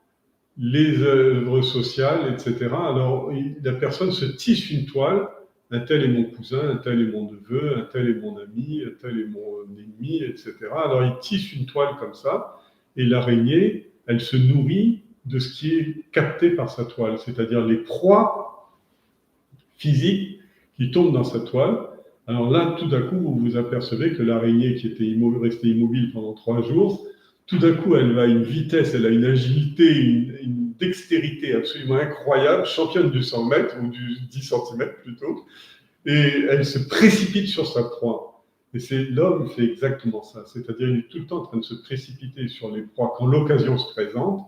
les œuvres sociales, etc. Alors, la personne se tisse une toile. Un tel est mon cousin, un tel est mon neveu, un tel est mon ami, un tel est mon ennemi, etc. Alors, il tisse une toile comme ça, et l'araignée, elle se nourrit de ce qui est capté par sa toile, c'est-à-dire les proies physiques qui tombent dans sa toile. Alors là, tout d'un coup, vous vous apercevez que l'araignée qui était restée immobile pendant 3 jours, tout d'un coup, elle va à une vitesse, elle a une agilité, une dextérité absolument incroyable, championne du 100 mètres, ou du 10 cm plutôt, et elle se précipite sur sa proie. Et l'homme fait exactement ça, c'est-à-dire il est tout le temps en train de se précipiter sur les proies quand l'occasion se présente.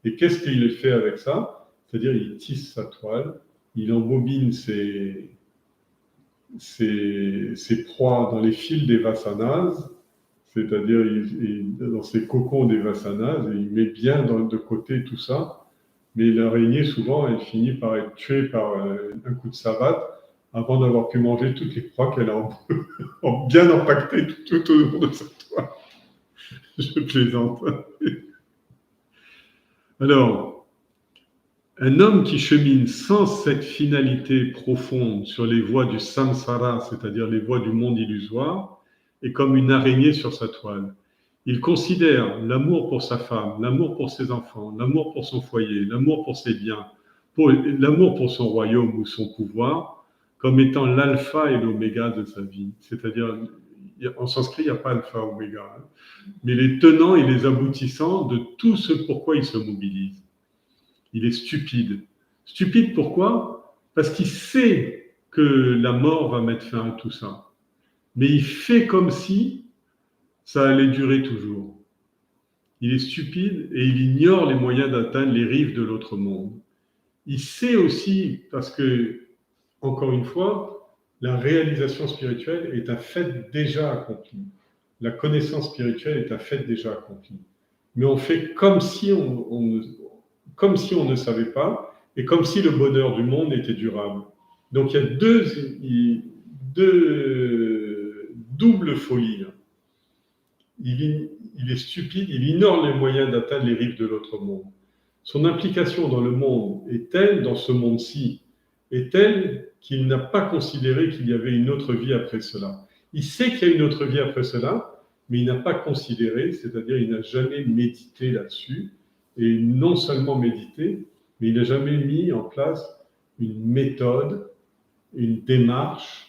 Et qu'est-ce qu'il fait avec ça? C'est-à-dire il tisse sa toile, il embobine ses proies dans les fils des vasanas, c'est-à-dire dans ses cocons des vasanas, et il met bien de côté tout ça. Mais l'araignée, souvent, elle finit par être tuée par un coup de savate avant d'avoir pu manger toutes les proies qu'elle a bien empaquetées tout autour de sa toile. Je plaisante. Alors, un homme qui chemine sans cette finalité profonde sur les voies du samsara, c'est-à-dire les voies du monde illusoire, est comme une araignée sur sa toile. Il considère l'amour pour sa femme, l'amour pour ses enfants, l'amour pour son foyer, l'amour pour ses biens, l'amour pour son royaume ou son pouvoir, comme étant l'alpha et l'oméga de sa vie. C'est-à-dire, en sanskrit, il n'y a pas alpha, oméga, mais les tenants et les aboutissants de tout ce pourquoi il se mobilise. Il est stupide. Stupide pourquoi? Parce qu'il sait que la mort va mettre fin à tout ça. Mais il fait comme si ça allait durer toujours. Il est stupide et il ignore les moyens d'atteindre les rives de l'autre monde. Il sait aussi, parce que, encore une fois, la réalisation spirituelle est un fait déjà accompli. La connaissance spirituelle est un fait déjà accompli. Mais on fait comme si on ne savait pas, et comme si le bonheur du monde était durable. Donc il y a deux doubles folies. Il est stupide, il ignore les moyens d'atteindre les rives de l'autre monde. Son implication dans le monde est telle, dans ce monde-ci, est telle qu'il n'a pas considéré qu'il y avait une autre vie après cela. Il sait qu'il y a une autre vie après cela, mais il n'a pas considéré, c'est-à-dire il n'a jamais médité là-dessus, et non seulement médité, mais il n'a jamais mis en place une méthode, une démarche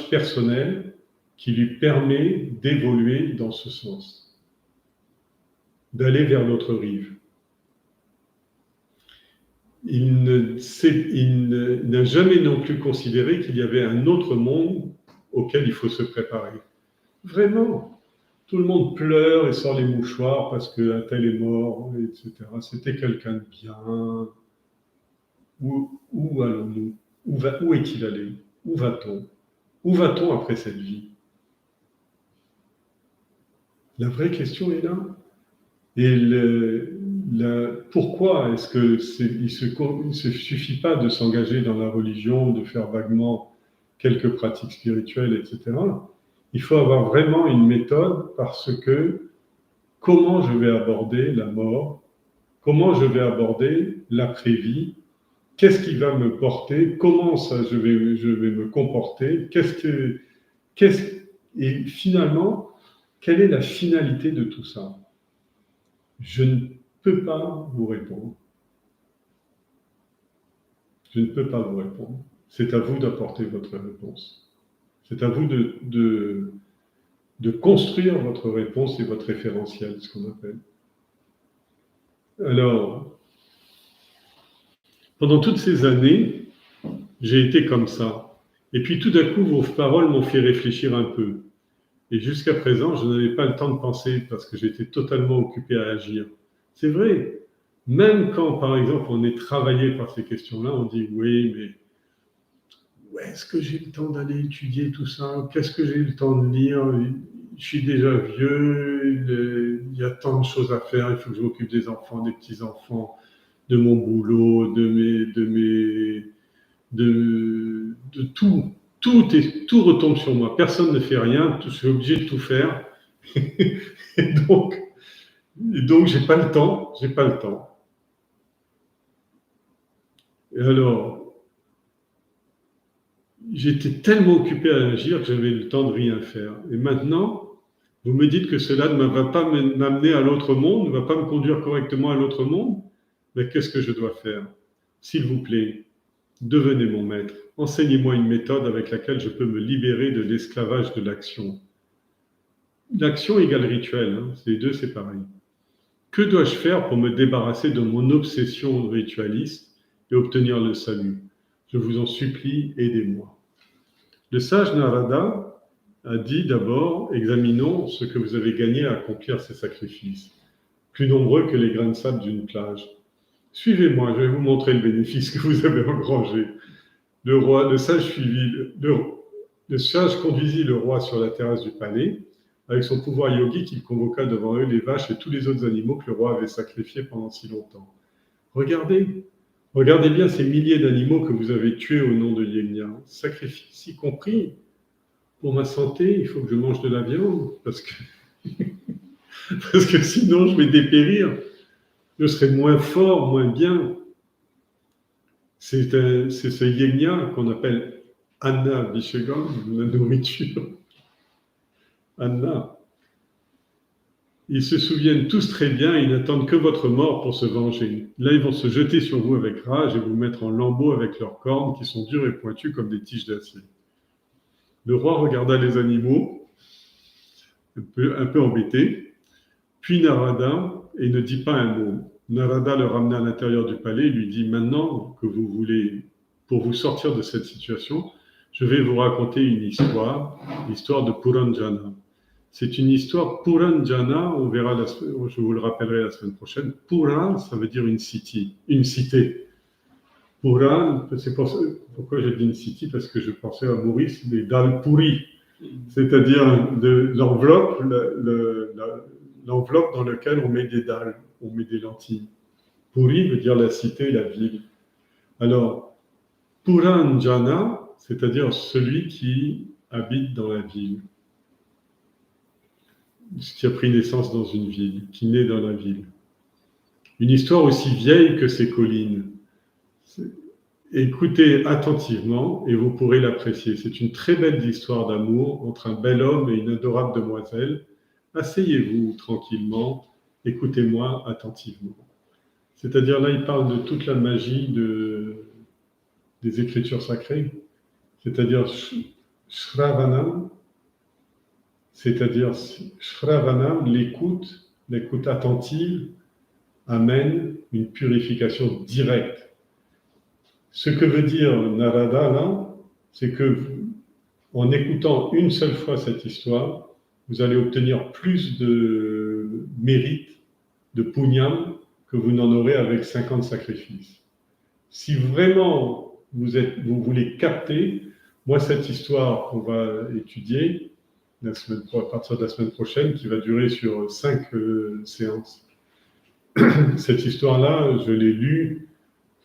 personnelle qui lui permet d'évoluer dans ce sens, d'aller vers l'autre rive. Il n'a jamais non plus considéré qu'il y avait un autre monde auquel il faut se préparer. Vraiment, tout le monde pleure et sort les mouchoirs parce qu'un tel est mort, etc. C'était quelqu'un de bien. Où allons-nous? Où est-il allé? Où va-t-on? Où va-t-on après cette vie? La vraie question est là. Et pourquoi est-ce qu'il ne se suffit pas de s'engager dans la religion, de faire vaguement quelques pratiques spirituelles, etc. Il faut avoir vraiment une méthode parce que comment je vais aborder la mort? Comment je vais aborder l'après-vie? Qu'est-ce qui va me porter? Comment ça je vais me comporter? Et finalement, quelle est la finalité de tout ça? Je ne peux pas vous répondre. Je ne peux pas vous répondre. C'est à vous d'apporter votre réponse. C'est à vous de construire votre réponse et votre référentiel, ce qu'on appelle. Alors, pendant toutes ces années, j'ai été comme ça. Et puis tout d'un coup, vos paroles m'ont fait réfléchir un peu. Et jusqu'à présent, je n'avais pas le temps de penser parce que j'étais totalement occupé à agir. C'est vrai. Même quand, par exemple, on est travaillé par ces questions-là, on dit oui, mais où est-ce que j'ai le temps d'aller étudier tout ça? Qu'est-ce que j'ai le temps de lire? Je suis déjà vieux, il y a tant de choses à faire, il faut que je m'occupe des enfants, des petits-enfants, de mon boulot, de tout. Tout retombe sur moi. Personne ne fait rien, je suis obligé de tout faire. et donc, j'ai pas le temps. Et alors, j'étais tellement occupé à agir que j'avais le temps de rien faire. Et maintenant, vous me dites que cela ne va pas m'amener à l'autre monde, ne va pas me conduire correctement à l'autre monde. Mais qu'est-ce que je dois faire? S'il vous plaît, devenez mon maître. Enseignez-moi une méthode avec laquelle je peux me libérer de l'esclavage de l'action. L'action égale rituel, hein. Les deux, c'est pareil. Que dois-je faire pour me débarrasser de mon obsession ritualiste et obtenir le salut? Je vous en supplie, aidez-moi. Le sage Narada a dit d'abord, examinons ce que vous avez gagné à accomplir ces sacrifices, plus nombreux que les grains de sable d'une plage. Suivez-moi, je vais vous montrer le bénéfice que vous avez engrangé. Le sage conduisit le roi sur la terrasse du palais. Avec son pouvoir yogique, il convoqua devant eux les vaches et tous les autres animaux que le roi avait sacrifiés pendant si longtemps. Regardez bien ces milliers d'animaux que vous avez tués au nom de Yegna. Sacrifice y compris. Pour ma santé, il faut que je mange de la viande, parce que sinon je vais dépérir. Je serai moins fort, moins bien. C'est ce Yegna qu'on appelle Anna Vishegam, la nourriture. Anna. Ils se souviennent tous très bien, ils n'attendent que votre mort pour se venger. Là, ils vont se jeter sur vous avec rage et vous mettre en lambeaux avec leurs cornes qui sont dures et pointues comme des tiges d'acier. Le roi regarda les animaux, un peu embêté, puis Narada, et ne dit pas un mot. Narada le ramena à l'intérieur du palais et lui dit « Maintenant que vous voulez, pour vous sortir de cette situation, je vais vous raconter une histoire, l'histoire de Puranjana. C'est une histoire Puranjana, on verra, je vous le rappellerai la semaine prochaine. Puran, ça veut dire une cité. Puran, c'est pourquoi j'ai dit une city, parce que je pensais à Maurice, les dalles pourries, c'est-à-dire l'enveloppe dans laquelle on met des dalles, on met des lentilles. Puri veut dire la cité, la ville. Alors, Puranjana, c'est-à-dire celui qui habite dans la ville, qui a pris naissance dans une ville, qui naît dans la ville. Une histoire aussi vieille que ces collines. Écoutez attentivement et vous pourrez l'apprécier. C'est une très belle histoire d'amour entre un bel homme et une adorable demoiselle. Asseyez-vous tranquillement, écoutez-moi attentivement. C'est-à-dire là, il parle de toute la magie des écritures sacrées, c'est-à-dire Shravanam, l'écoute attentive, amène une purification directe. Ce que veut dire Narada là, c'est que en écoutant une seule fois cette histoire, vous allez obtenir plus de mérite, de punyam, que vous n'en aurez avec 50 sacrifices. Si vraiment vous voulez capter, moi cette histoire qu'on va étudier à partir de la semaine prochaine, qui va durer sur 5 séances, cette histoire-là, je l'ai lue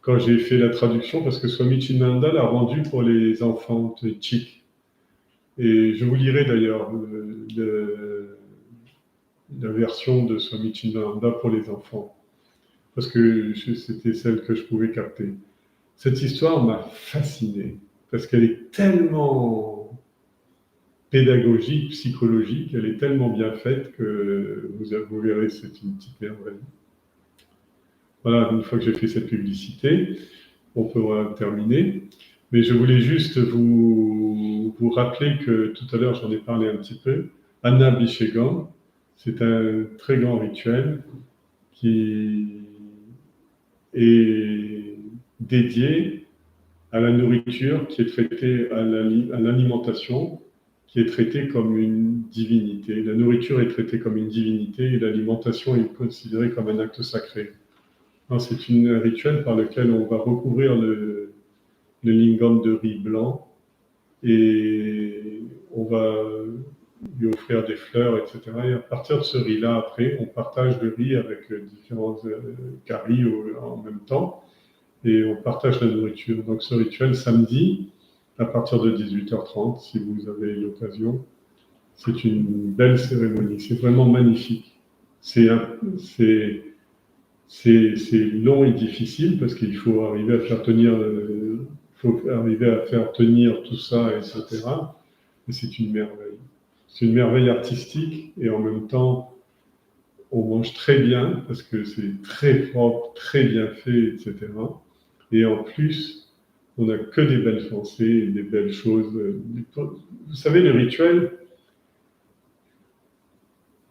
quand j'ai fait la traduction, parce que Swami Chinananda l'a rendue pour les enfants de Chik. Et je vous lirai d'ailleurs la version de Swami Chinananda pour les enfants, parce que c'était celle que je pouvais capter. Cette histoire m'a fasciné, parce qu'elle est tellement pédagogique, psychologique, elle est tellement bien faite que vous verrez, c'est une petite merveille. Voilà, une fois que j'ai fait cette publicité. on pourra terminer. Mais je voulais juste vous rappeler que tout à l'heure, j'en ai parlé un petit peu, Annabhishegam, c'est un très grand rituel qui est dédié à la nourriture, qui est traitée à l'alimentation, qui est traitée comme une divinité. La nourriture est traitée comme une divinité et l'alimentation est considérée comme un acte sacré. C'est un rituel par lequel on va recouvrir le lingam de riz blanc et on va lui offrir des fleurs, etc. Et à partir de ce riz-là, après, on partage le riz avec différents caries en même temps et on partage la nourriture. Donc ce rituel, samedi, à partir de 18h30, si vous avez l'occasion, c'est une belle cérémonie. C'est vraiment magnifique. C'est long et difficile parce qu'il faut arriver à faire tenir tout ça, etc. Mais c'est une merveille. C'est une merveille artistique et en même temps, on mange très bien parce que c'est très propre, très bien fait, etc. Et en plus, on n'a que des belles pensées et des belles choses. Vous savez, le rituel,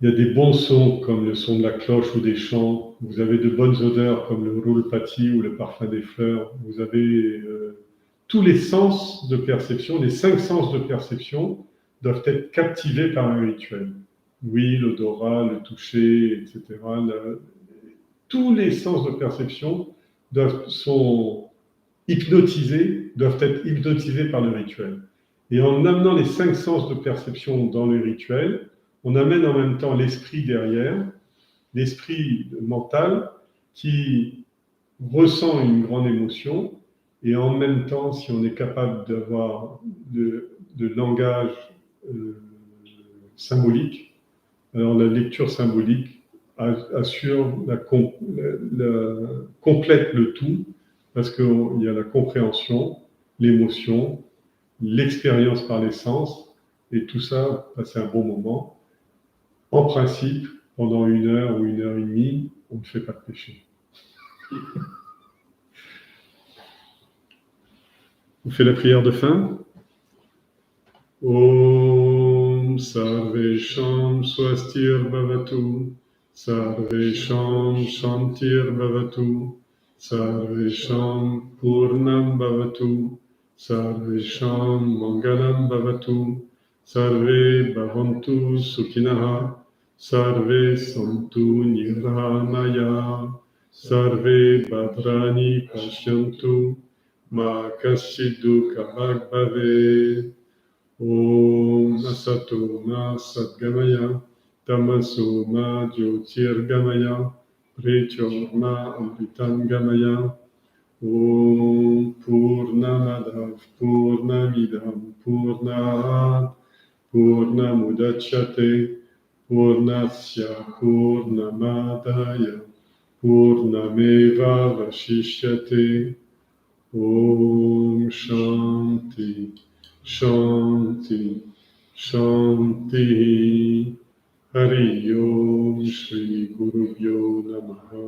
il y a des bons sons comme le son de la cloche ou des chants. Vous avez de bonnes odeurs comme le rulpati ou le parfum des fleurs. Vous avez tous les sens de perception, les 5 sens de perception doivent être captivés par le rituel. Oui, l'odorat, le toucher, etc. Tous les sens de perception doivent être hypnotisés par le rituel. Et en amenant les 5 sens de perception dans le rituel, on amène en même temps l'esprit derrière, l'esprit mental qui ressent une grande émotion et en même temps, si on est capable d'avoir de langage symbolique, alors la lecture symbolique complète le tout parce qu'il y a la compréhension, l'émotion, l'expérience par les sens et tout ça, passer un bon moment. En principe, pendant 1 heure ou 1 heure et demie, on ne fait pas de péché. On fait la prière de fin. Om Sarvesham Swastir Bhavatu, Sarvesham Shantir Bhavatu, Sarvesham Purnam Bhavatu, Sarvesham Mangalam Bhavatu, Sarve Bhavantu Sukhinaha, Sarve Santu Nirvanaya, Sarve Bhadrani Pashyantu, Ma Kaschid Dukha Bhave. Om Asato Ma Sadgamaya, Tamaso Ma Jyotirgamaya, Pretyoma Amritangamaya. Om Purnamadav Purnamidam Purnat Purnamudachyate Purnasya Purnamadaya Purnameva Vashishyate. Om Shanti Shanti Shanti. Hari Om Shri Gurubhyo Namaha.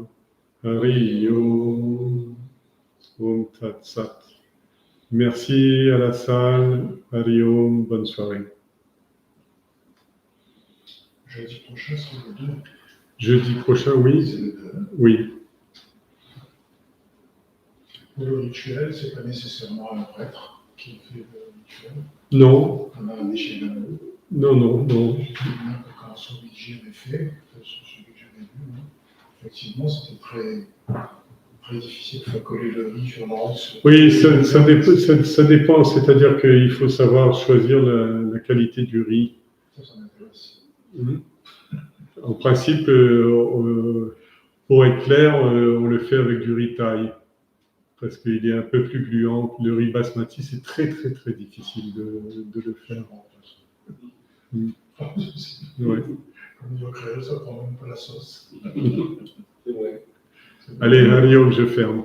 Hari Om. Om Tat Sat. Merci à la salle. Hari Om. Bonne soirée.
Jeudi prochain, c'est le 2.
Jeudi prochain, oui.
C'est le 2.
Oui.
Pour le rituel, c'est pas nécessairement un prêtre qui fait le rituel.
Non.
On a un échelle.
Non.
Quand celui que j'avais fait, celui que j'avais vu, effectivement, c'était très difficile de faire coller le riz sur l'anse.
Oui, ça dépend. C'est-à-dire qu'il faut savoir choisir la qualité du riz.
Ça m'intéresse.
En principe, pour être clair, on le fait avec du riz thaï. Parce qu'il est un peu plus gluant. Le riz basmati, c'est très difficile de le faire. Ouais.
Comme dit au créole, ça prend même pas la sauce.
Allez, Mario, je ferme.